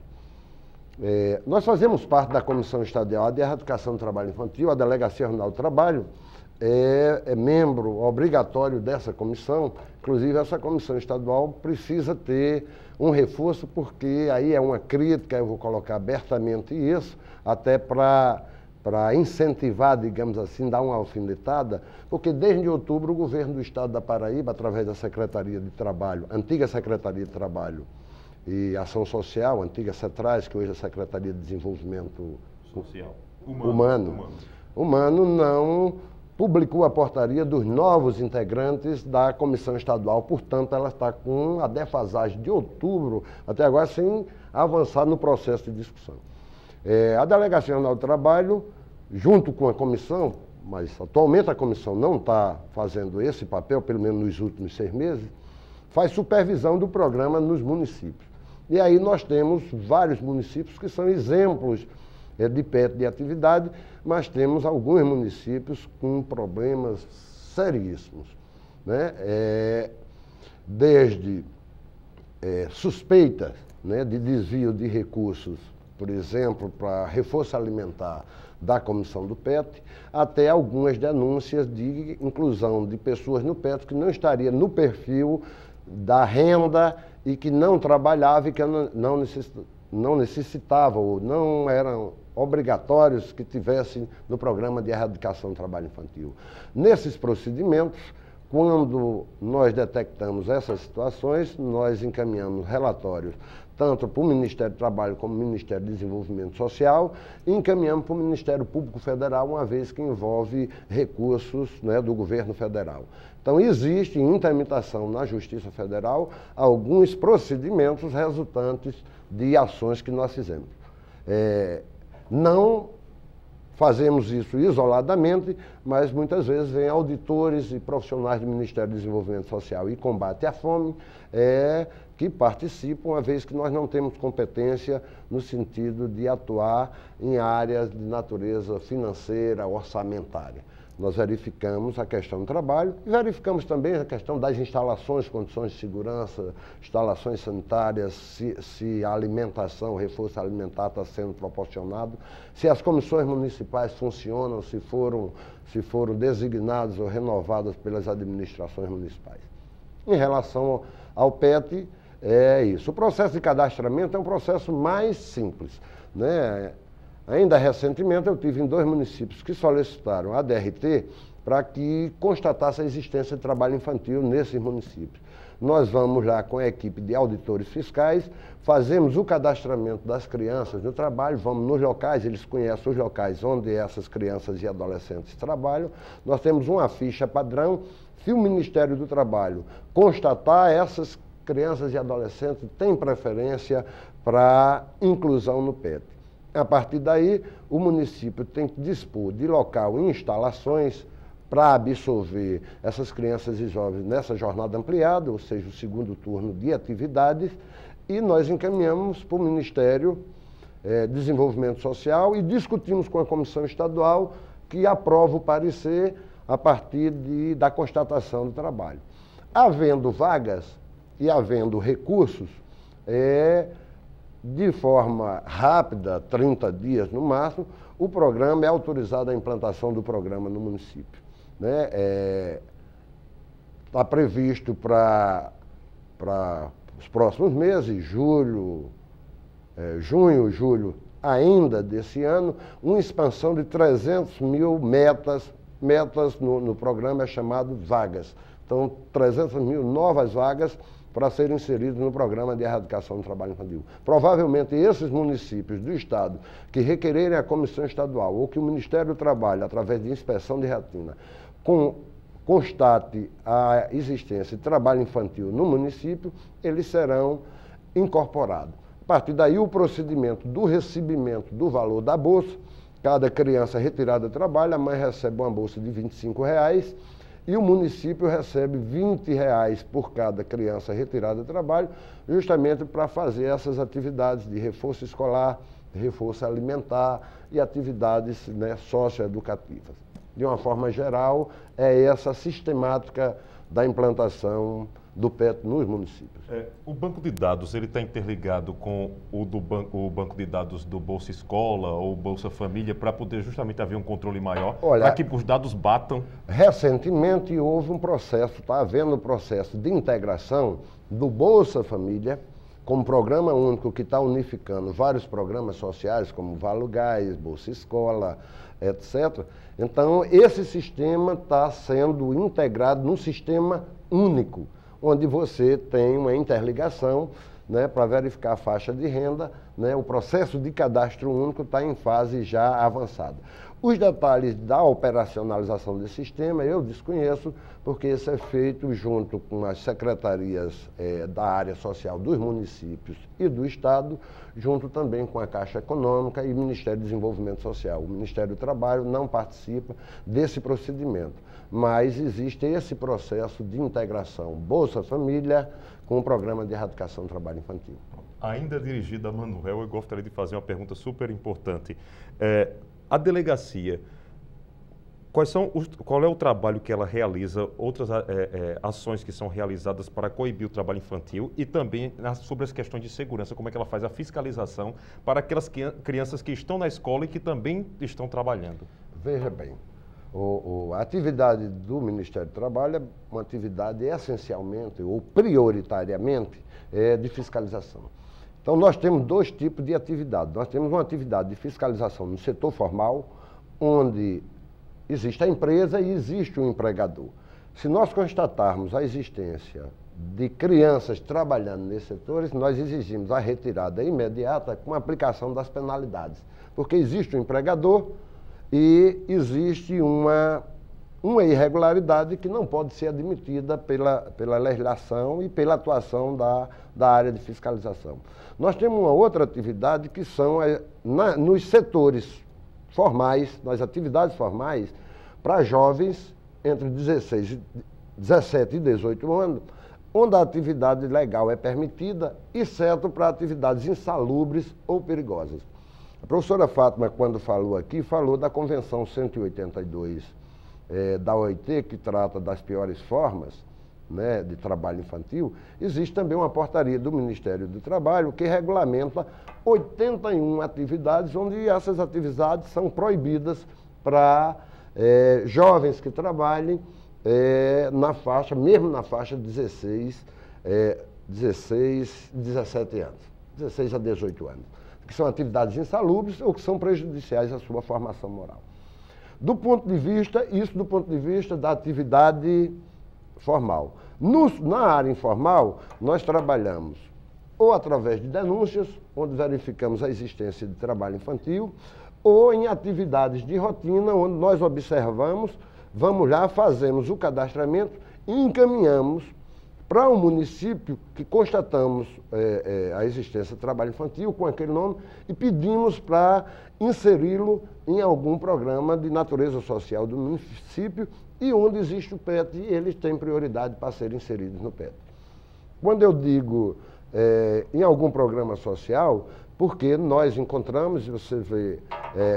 Nós fazemos parte da Comissão Estadual de Erradicação do Trabalho Infantil, a Delegacia Regional do Trabalho é membro obrigatório dessa comissão. Inclusive, essa comissão estadual precisa ter um reforço, porque aí é uma crítica, eu vou colocar abertamente isso, até para incentivar, digamos assim, dar uma alfinetada, porque desde outubro o governo do estado da Paraíba, através da Secretaria de Trabalho, antiga Secretaria de Trabalho e Ação Social, antiga CETRAS, que hoje é a Secretaria de Desenvolvimento Social. Humano, não publicou a portaria dos novos integrantes da comissão estadual, portanto, ela está com a defasagem de outubro até agora sem avançar no processo de discussão. A Delegacia Regional do Trabalho, junto com a comissão, mas atualmente a comissão não está fazendo esse papel, pelo menos nos últimos 6 meses, faz supervisão do programa nos municípios. E aí nós temos vários municípios que são exemplos de PET de atividade, mas temos alguns municípios com problemas seríssimos, né? Desde suspeitas, né, de desvio de recursos, por exemplo, para reforço alimentar da comissão do PET, até algumas denúncias de inclusão de pessoas no PET que não estaria no perfil da renda e que não trabalhava e que não necessitava ou não eram obrigatórios que tivessem no programa de erradicação do trabalho infantil. Nesses procedimentos, quando nós detectamos essas situações, nós encaminhamos relatórios tanto para o Ministério do Trabalho como para o Ministério do Desenvolvimento Social e encaminhamos para o Ministério Público Federal, uma vez que envolve recursos, né, do governo federal. Então, existe em tramitação na Justiça Federal alguns procedimentos resultantes de ações que nós fizemos. Não fazemos isso isoladamente, mas muitas vezes vêm auditores e profissionais do Ministério do Desenvolvimento Social e Combate à Fome que participam, uma vez que nós não temos competência no sentido de atuar em áreas de natureza financeira, orçamentária. Nós verificamos a questão do trabalho e verificamos também a questão das instalações, condições de segurança, instalações sanitárias, se a alimentação, o reforço alimentar está sendo proporcionado, se as comissões municipais funcionam, se foram designadas ou renovadas pelas administrações municipais. Em relação ao PET, é isso. O processo de cadastramento é um processo mais simples, né? Ainda recentemente eu tive em 2 municípios que solicitaram a DRT para que constatasse a existência de trabalho infantil nesses municípios. Nós vamos lá com a equipe de auditores fiscais, fazemos o cadastramento das crianças no trabalho, vamos nos locais, eles conhecem os locais onde essas crianças e adolescentes trabalham. Nós temos uma ficha padrão. Se o Ministério do Trabalho constatar essas crianças e adolescentes têm preferência para inclusão no PET. A partir daí, o município tem que dispor de local e instalações para absorver essas crianças e jovens nessa jornada ampliada, ou seja, o 2º turno de atividades, e nós encaminhamos para o Ministério do Desenvolvimento Social e discutimos com a Comissão Estadual que aprova o parecer a partir da constatação do trabalho. Havendo vagas e havendo recursos, de forma rápida, 30 dias no máximo, o programa é autorizado a implantação do programa no município. Está previsto para os próximos meses, junho, julho ainda desse ano, uma expansão de 300 mil metas no programa é chamado vagas. Então, 300 mil novas vagas para serem inseridos no programa de erradicação do trabalho infantil. Provavelmente esses municípios do Estado que requererem a Comissão Estadual ou que o Ministério do Trabalho, através de inspeção de rotina, constate a existência de trabalho infantil no município, eles serão incorporados. A partir daí, o procedimento do recebimento do valor da bolsa, cada criança retirada do trabalho, a mãe recebe uma bolsa de R$ 25,00 e o município recebe R$ 20,00 por cada criança retirada do trabalho, justamente para fazer essas atividades de reforço escolar, reforço alimentar e atividades, né, socioeducativas. De uma forma geral, é essa a sistemática da implantação do PET nos municípios. O banco de dados, ele está interligado com o banco de dados do Bolsa Escola ou Bolsa Família para poder justamente haver um controle maior, para que os dados batam? Recentemente houve um processo, está havendo um processo de integração do Bolsa Família, como programa único que está unificando vários programas sociais, como Valo Gás, Bolsa Escola, etc. Então, esse sistema está sendo integrado num sistema único, onde você tem uma interligação, né, para verificar a faixa de renda, né, o processo de cadastro único está em fase já avançada. Os detalhes da operacionalização desse sistema eu desconheço, porque isso é feito junto com as secretarias da área social dos municípios e do Estado, junto também com a Caixa Econômica e o Ministério do Desenvolvimento Social. O Ministério do Trabalho não participa desse procedimento, mas existe esse processo de integração Bolsa Família com o Programa de Erradicação do Trabalho Infantil. Ainda dirigido a Manuel, eu gostaria de fazer uma pergunta super importante. A delegacia, qual é o trabalho que ela realiza, outras ações que são realizadas para coibir o trabalho infantil e também sobre as questões de segurança, como é que ela faz a fiscalização para aquelas crianças que estão na escola e que também estão trabalhando? Veja bem, a atividade do Ministério do Trabalho é uma atividade essencialmente ou prioritariamente de fiscalização. Então, nós temos dois tipos de atividade. Nós temos uma atividade de fiscalização no setor formal, onde existe a empresa e existe o empregador. Se nós constatarmos a existência de crianças trabalhando nesses setores, nós exigimos a retirada imediata com a aplicação das penalidades, porque existe o empregador e existe uma irregularidade que não pode ser admitida pela legislação e pela atuação da área de fiscalização. Nós temos uma outra atividade que são nos setores formais, nas atividades formais, para jovens entre 17 e 18 anos, onde a atividade legal é permitida, exceto para atividades insalubres ou perigosas. A professora Fátima, quando falou aqui, falou da Convenção 182 da OIT, que trata das piores formas, né, de trabalho infantil. Existe também uma portaria do Ministério do Trabalho que regulamenta 81 atividades, onde essas atividades são proibidas para jovens que trabalhem mesmo na faixa de 17 anos, 16 a 18 anos, que são atividades insalubres ou que são prejudiciais à sua formação moral. Do ponto de vista da atividade formal. Na área informal, nós trabalhamos ou através de denúncias, onde verificamos a existência de trabalho infantil, ou em atividades de rotina, onde nós observamos, vamos lá, fazemos o cadastramento e encaminhamos para um município que constatamos a existência de trabalho infantil com aquele nome e pedimos para inseri-lo em algum programa de natureza social do município e onde existe o PET, eles têm prioridade para serem inseridos no PET. Quando eu digo em algum programa social, porque nós encontramos, e você vê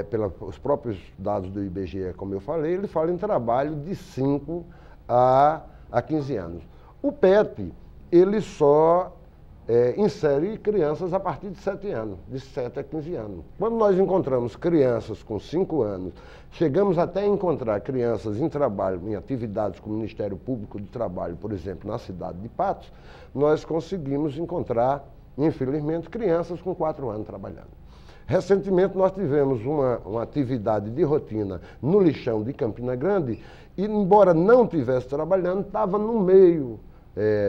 pelos próprios dados do IBGE, como eu falei, ele fala em trabalho de 5 a 15 anos. O PET, ele só insere crianças a partir de 7 anos, de 7 a 15 anos. Quando nós encontramos crianças com 5 anos, chegamos até a encontrar crianças em trabalho, em atividades com o Ministério Público do Trabalho, por exemplo, na cidade de Patos, nós conseguimos encontrar, infelizmente, crianças com 4 anos trabalhando. Recentemente, nós tivemos uma atividade de rotina no lixão de Campina Grande e, embora não estivesse trabalhando, estava no meio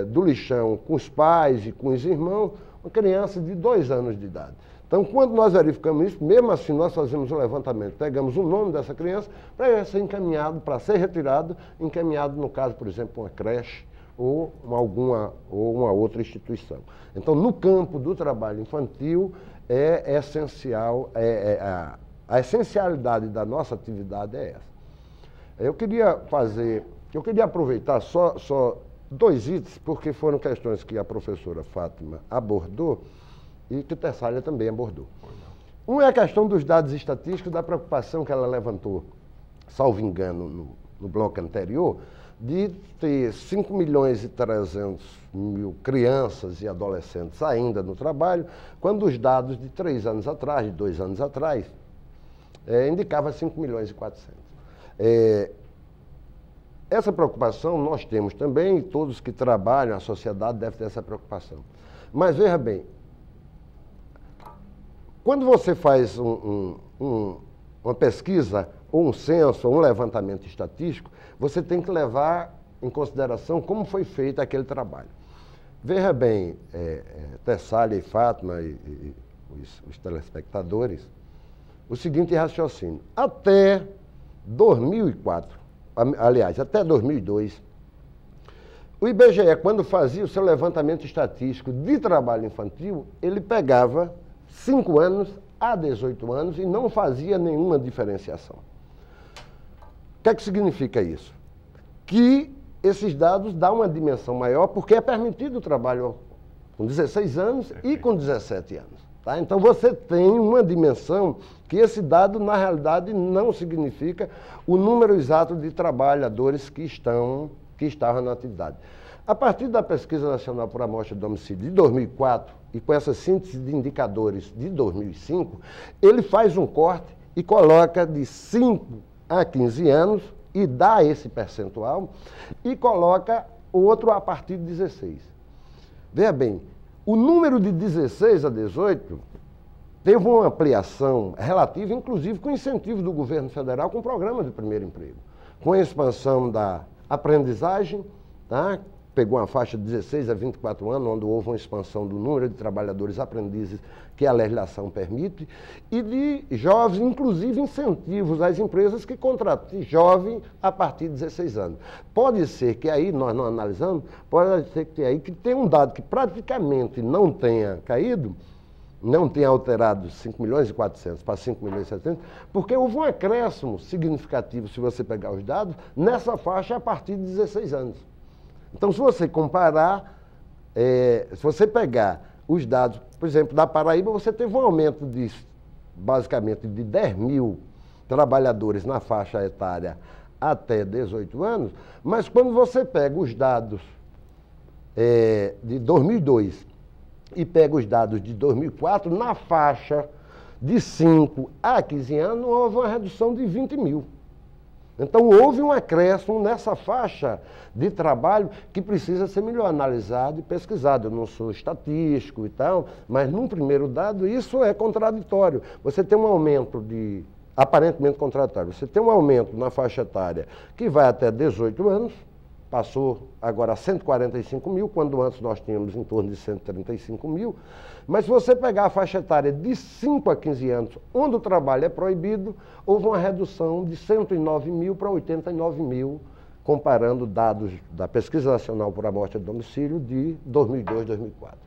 do lixão com os pais e com os irmãos, uma criança de 2 anos de idade. Então, quando nós verificamos isso, mesmo assim, nós fazemos um levantamento, pegamos o nome dessa criança para ser encaminhado, para ser retirado, encaminhado, no caso, por exemplo, uma creche ou uma outra instituição. Então, no campo do trabalho infantil, é essencial, a essencialidade da nossa atividade é essa. Eu queria aproveitar só 2 itens, porque foram questões que a professora Fátima abordou e que Tessália também abordou. Um é a questão dos dados estatísticos, da preocupação que ela levantou, salvo engano, no bloco anterior, de ter 5.300.000 crianças e adolescentes ainda no trabalho, quando os dados de 3 anos atrás, de 2 anos atrás, indicava 5.400.000. Essa preocupação nós temos também, e todos que trabalham, a sociedade deve ter essa preocupação. Mas veja bem, quando você faz uma pesquisa, ou um censo, ou um levantamento estatístico, você tem que levar em consideração como foi feito aquele trabalho. Veja bem, Tessália e Fátima e os telespectadores, o seguinte raciocínio. Até 2004, aliás, até 2002, o IBGE, quando fazia o seu levantamento estatístico de trabalho infantil, ele pegava 5 anos a 18 anos e não fazia nenhuma diferenciação. O que é que significa isso? Que esses dados dão uma dimensão maior, porque é permitido o trabalho com 16 anos e com 17 anos. Tá? Então você tem uma dimensão que esse dado, na realidade, não significa o número exato de trabalhadores que estavam na atividade. A partir da Pesquisa Nacional por Amostra de Domicílio de 2004, e com essa síntese de indicadores de 2005, ele faz um corte e coloca de 5 a 15 anos, e dá esse percentual, e coloca outro a partir de 16. Veja bem, o número de 16 a 18 teve uma ampliação relativa, inclusive com incentivo do governo federal, com o programa de primeiro emprego, com a expansão da aprendizagem, tá? Pegou uma faixa de 16 a 24 anos, onde houve uma expansão do número de trabalhadores aprendizes que a legislação permite, e de jovens, inclusive incentivos às empresas que contratem jovem a partir de 16 anos. Pode ser que aí, nós não analisamos, pode ser que aí que tem um dado que praticamente não tenha caído, não tenha alterado 5.400.000 para 5.700.000, porque houve um acréscimo significativo, se você pegar os dados, nessa faixa a partir de 16 anos. Então, se você comparar, se você pegar os dados, por exemplo, da Paraíba, você teve um aumento de, basicamente, de 10.000 trabalhadores na faixa etária até 18 anos, mas quando você pega os dados de 2002 e pega os dados de 2004, na faixa de 5 a 15 anos, houve uma redução de 20.000. Então, houve um acréscimo nessa faixa de trabalho que precisa ser melhor analisado e pesquisado. Eu não sou estatístico e tal, mas num primeiro dado isso é contraditório. Você tem um aumento aparentemente contraditório, você tem um aumento na faixa etária que vai até 18 anos, passou agora a 145.000, quando antes nós tínhamos em torno de 135.000, mas se você pegar a faixa etária de 5 a 15 anos, onde o trabalho é proibido, houve uma redução de 109.000 para 89.000, comparando dados da Pesquisa Nacional por Amostra de Domicílio de 2002 2004.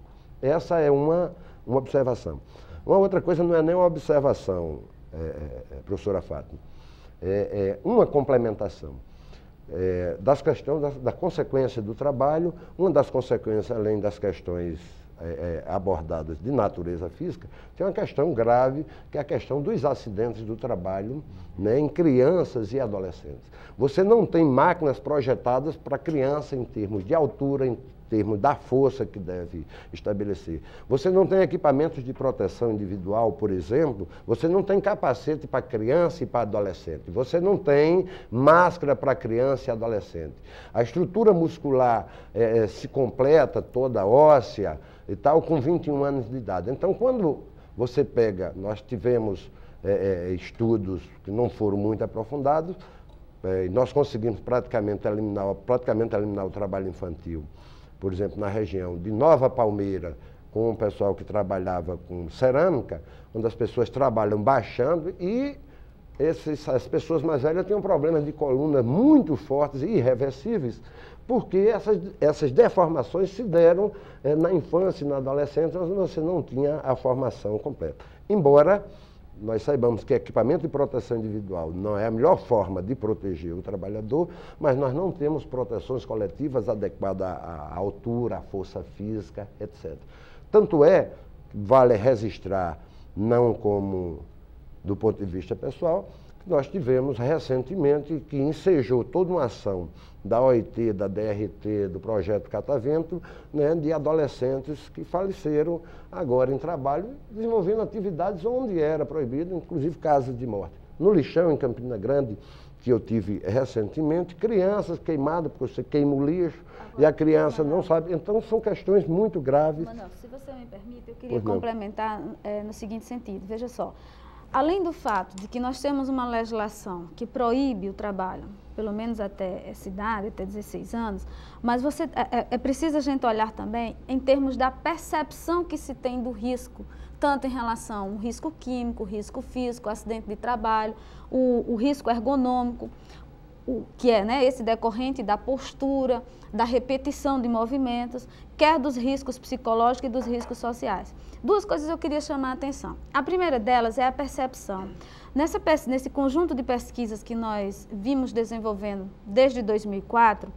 Essa é uma observação. Uma outra coisa não é nem uma observação, professora Fátima, é uma complementação. Das questões da consequência do trabalho, uma das consequências, além das questões abordadas de natureza física, tem uma questão grave, que é a questão dos acidentes do trabalho, né, em crianças e adolescentes. Você não tem máquinas projetadas para criança em termos de altura, em termos da força que deve estabelecer. Você não tem equipamentos de proteção individual, por exemplo, você não tem capacete para criança e para adolescente, você não tem máscara para criança e adolescente. A estrutura muscular se completa, toda óssea e tal, com 21 anos de idade. Então, quando você pega, nós tivemos estudos que não foram muito aprofundados, nós conseguimos praticamente eliminar o trabalho infantil por exemplo, na região de Nova Palmeira, com o pessoal que trabalhava com cerâmica, onde as pessoas trabalham baixando e as pessoas mais velhas tinham problemas de coluna muito fortes e irreversíveis, porque essas deformações se deram na infância e na adolescência, onde você não tinha a formação completa. Embora nós saibamos que equipamento de proteção individual não é a melhor forma de proteger o trabalhador, mas nós não temos proteções coletivas adequadas à altura, à força física, etc. Tanto é, vale registrar, não como do ponto de vista pessoal, que nós tivemos recentemente que ensejou toda uma ação da OIT, da DRT, do Projeto Catavento, né, de adolescentes que faleceram agora em trabalho, desenvolvendo atividades onde era proibido, inclusive casos de morte. No lixão, em Campina Grande, que eu tive recentemente, crianças queimadas, porque você queima o lixo, e a criança não sabe. Então, são questões muito graves. Manuel, se você me permite, eu queria complementar no seguinte sentido. Veja só, além do fato de que nós temos uma legislação que proíbe o trabalho, pelo menos até essa idade, até 16 anos, mas é preciso a gente olhar também em termos da percepção que se tem do risco, tanto em relação ao risco químico, risco físico, acidente de trabalho, o risco ergonômico, que é, né, esse decorrente da postura, da repetição de movimentos, quer dos riscos psicológicos e dos riscos sociais. Duas coisas eu queria chamar a atenção. A primeira delas é a percepção. Nesse conjunto de pesquisas que nós vimos desenvolvendo desde 2004,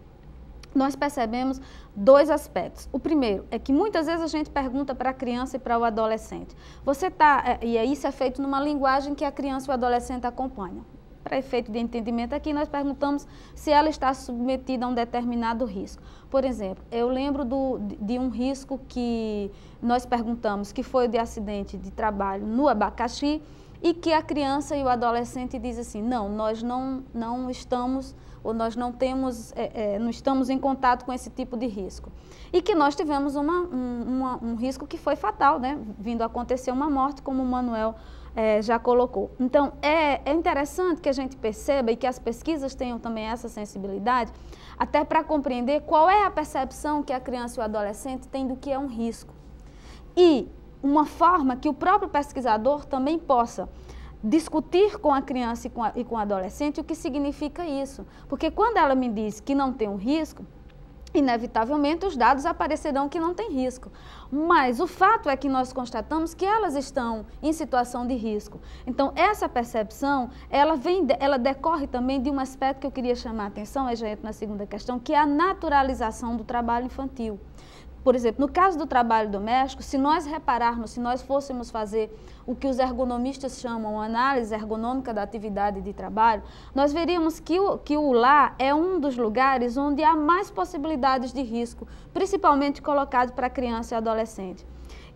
nós percebemos dois aspectos. O primeiro é que muitas vezes a gente pergunta para a criança e para o adolescente. E isso é feito numa linguagem que a criança e o adolescente acompanham. Para efeito de entendimento aqui, nós perguntamos se ela está submetida a um determinado risco. Por exemplo, eu lembro de um risco que nós perguntamos, que foi de acidente de trabalho no abacaxi, e que a criança e o adolescente dizem assim, não, nós não estamos, ou nós não estamos em contato com esse tipo de risco. E que nós tivemos um risco que foi fatal, né? Vindo a acontecer uma morte, como o Manuel já colocou. Então, é interessante que a gente perceba e que as pesquisas tenham também essa sensibilidade, até para compreender qual é a percepção que a criança e o adolescente têm do que é um risco. E uma forma que o próprio pesquisador também possa discutir com a criança e com o adolescente o que significa isso. Porque quando ela me diz que não tem um risco, inevitavelmente os dados aparecerão que não tem risco. Mas o fato é que nós constatamos que elas estão em situação de risco. Então, essa percepção, ela decorre também de um aspecto que eu queria chamar a atenção, aí já entro na segunda questão, que é a naturalização do trabalho infantil. Por exemplo, no caso do trabalho doméstico, se nós repararmos, se nós fôssemos fazer o que os ergonomistas chamam análise ergonômica da atividade de trabalho, nós veríamos que o lar é um dos lugares onde há mais possibilidades de risco, principalmente colocado para criança e adolescente.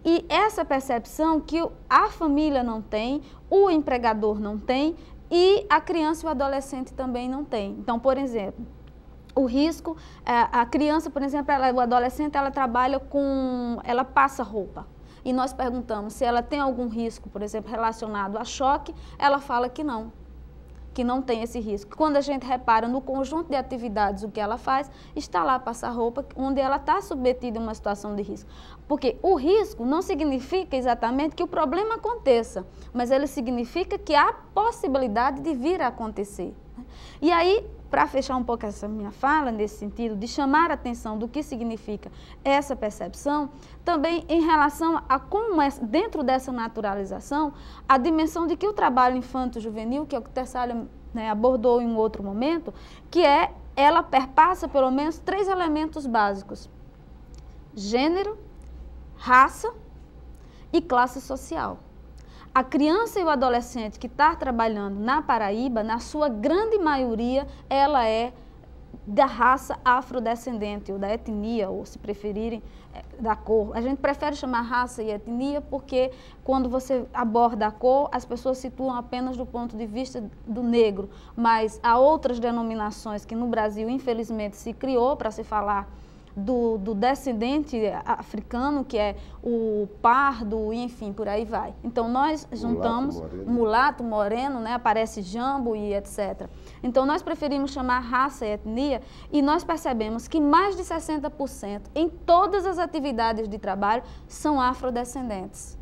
E essa percepção que a família não tem, o empregador não tem e a criança e o adolescente também não tem. Então, por exemplo, o risco, a criança, por exemplo, o adolescente, ela passa roupa. E nós perguntamos se ela tem algum risco, por exemplo, relacionado a choque, ela fala que não tem esse risco. Quando a gente repara no conjunto de atividades, o que ela faz, está lá passar roupa, onde ela está submetida a uma situação de risco. Porque o risco não significa exatamente que o problema aconteça, mas ele significa que há possibilidade de vir a acontecer. E aí, para fechar um pouco essa minha fala, nesse sentido, de chamar a atenção do que significa essa percepção, também em relação a como, dentro dessa naturalização, a dimensão de que o trabalho infanto-juvenil, que é o que Tessália, né, abordou em um outro momento, que ela perpassa pelo menos 3 elementos básicos: gênero, raça e classe social. A criança e o adolescente que está trabalhando na Paraíba, na sua grande maioria, ela é da raça afrodescendente, ou da etnia, ou se preferirem, da cor. A gente prefere chamar raça e etnia porque quando você aborda a cor, as pessoas situam apenas do ponto de vista do negro, mas há outras denominações que no Brasil, infelizmente, se criou para se falar do descendente africano, que é o pardo, enfim, por aí vai. Então, nós juntamos mulato, moreno, né, aparece jambo e etc. Então, nós preferimos chamar raça e etnia e nós percebemos que mais de 60% em todas as atividades de trabalho são afrodescendentes.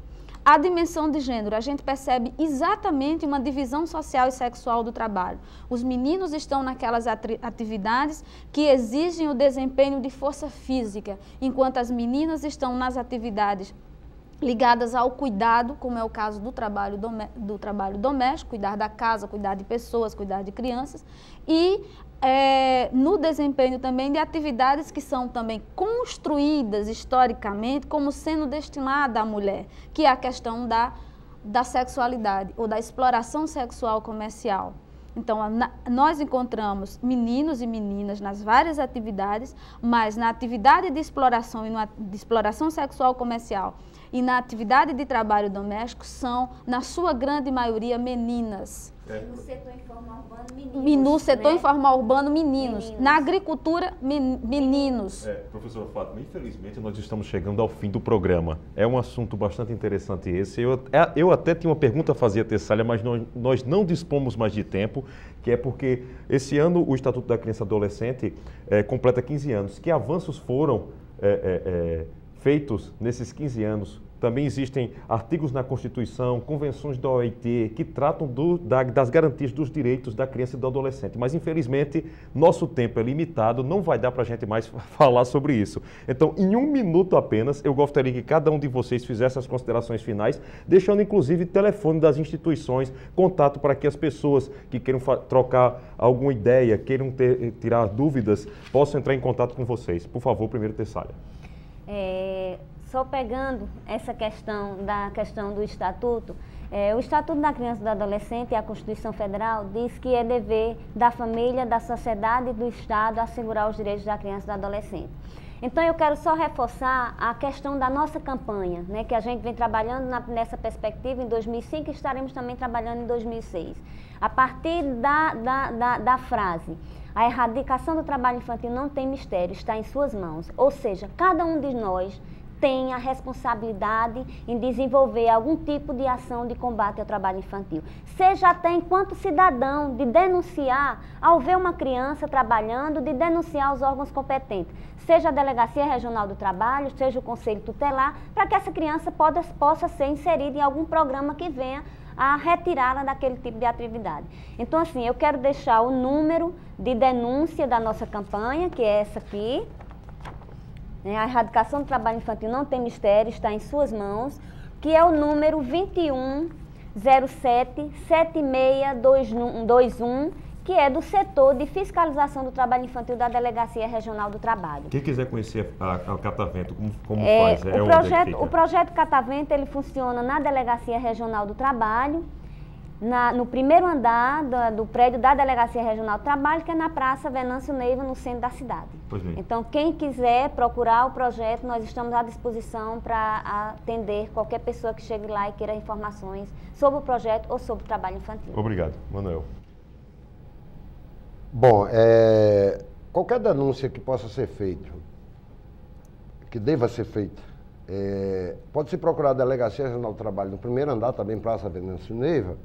A dimensão de gênero, a gente percebe exatamente uma divisão social e sexual do trabalho. Os meninos estão naquelas atividades que exigem o desempenho de força física, enquanto as meninas estão nas atividades ligadas ao cuidado, como é o caso do trabalho doméstico, cuidar da casa, cuidar de pessoas, cuidar de crianças, e no desempenho também de atividades que são também construídas historicamente como sendo destinada à mulher, que é a questão da sexualidade ou da exploração sexual comercial. Então, nós encontramos meninos e meninas nas várias atividades, mas na atividade de exploração de exploração sexual comercial e na atividade de trabalho doméstico são, na sua grande maioria, meninas. No setor informal urbano, meninos. No setor informal urbano, meninos. Na agricultura, meninos. Professora Fátima, infelizmente nós estamos chegando ao fim do programa. É um assunto bastante interessante esse. Eu até tinha uma pergunta a fazer a Tessália, mas nós não dispomos mais de tempo, que é porque esse ano o Estatuto da Criança e Adolescente completa 15 anos. Que avanços foram feitos nesses 15 anos? Também existem artigos na Constituição, convenções da OIT, que tratam das garantias dos direitos da criança e do adolescente. Mas, infelizmente, nosso tempo é limitado, não vai dar para a gente mais falar sobre isso. Então, em 1 minuto apenas, eu gostaria que cada um de vocês fizesse as considerações finais, deixando, inclusive, telefone das instituições, contato para que as pessoas que queiram trocar alguma ideia, queiram tirar dúvidas, possam entrar em contato com vocês. Por favor, primeiro, Tessália. Só pegando essa questão do Estatuto, o Estatuto da Criança e do Adolescente e a Constituição Federal diz que é dever da família, da sociedade e do Estado assegurar os direitos da criança e do adolescente. Então, eu quero só reforçar a questão da nossa campanha, né, que a gente vem trabalhando nessa perspectiva em 2005 e estaremos também trabalhando em 2006. A partir da frase, a erradicação do trabalho infantil não tem mistério, está em suas mãos. Ou seja, cada um de nós tem a responsabilidade em desenvolver algum tipo de ação de combate ao trabalho infantil. Seja até enquanto cidadão, de denunciar, ao ver uma criança trabalhando, de denunciar os órgãos competentes. Seja a Delegacia Regional do Trabalho, seja o Conselho Tutelar, para que essa criança possa ser inserida em algum programa que venha a retirá-la daquele tipo de atividade. Então, assim, eu quero deixar o número de denúncia da nossa campanha, que é essa aqui. A erradicação do trabalho infantil não tem mistério, está em suas mãos, que é o número 2107-7621, que é do setor de fiscalização do trabalho infantil da Delegacia Regional do Trabalho. Quem quiser conhecer a Catavento, como faz? O projeto Catavento, ele funciona na Delegacia Regional do Trabalho, no primeiro andar do prédio da Delegacia Regional do Trabalho, que é na Praça Venâncio Neiva, no centro da cidade. Pois bem. Então, quem quiser procurar o projeto, nós estamos à disposição para atender qualquer pessoa que chegue lá e queira informações sobre o projeto ou sobre o trabalho infantil. Obrigado. Manuel. Bom, qualquer denúncia que possa ser feita, que deva ser feita, pode-se procurar a Delegacia Regional do Trabalho no primeiro andar, também Praça Venâncio Neiva,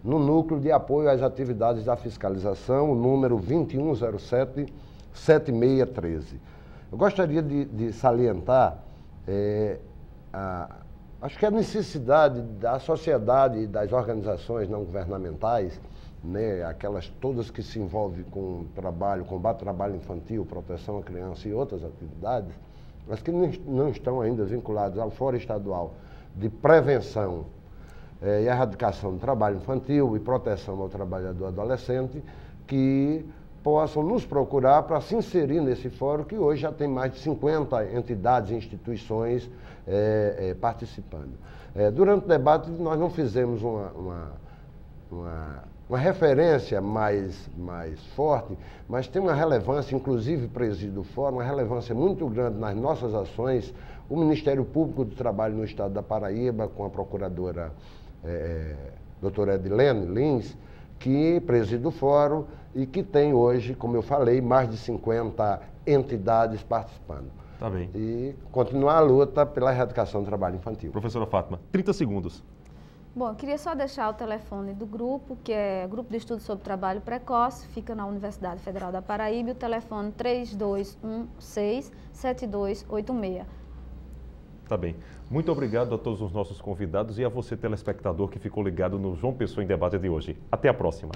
no núcleo de apoio às atividades da fiscalização, o número 2107-7613. Eu gostaria de salientar, acho que a necessidade da sociedade e das organizações não governamentais, né, aquelas todas que se envolvem com trabalho, combate ao trabalho infantil, proteção à criança e outras atividades, mas que não estão ainda vinculados ao Fórum Estadual de Prevenção e Erradicação do Trabalho Infantil e Proteção ao Trabalhador Adolescente, que possam nos procurar para se inserir nesse fórum, que hoje já tem mais de 50 entidades e instituições participando. Durante o debate, nós não fizemos uma referência mais forte, mas tem uma relevância, inclusive presido do fórum, uma relevância muito grande nas nossas ações, o Ministério Público do Trabalho no Estado da Paraíba, com a procuradora doutora Edilene Lins, que preside o fórum, e que tem hoje, como eu falei, mais de 50 entidades participando. Tá bem. E continuar a luta pela erradicação do trabalho infantil. Professora Fátima, 30 segundos. Bom, eu queria só deixar o telefone do grupo, que é Grupo de Estudo sobre Trabalho Precoce, fica na Universidade Federal da Paraíba, e o telefone 3216-7286. Tá bem. Muito obrigado a todos os nossos convidados e a você, telespectador, que ficou ligado no João Pessoa em Debate de hoje. Até a próxima.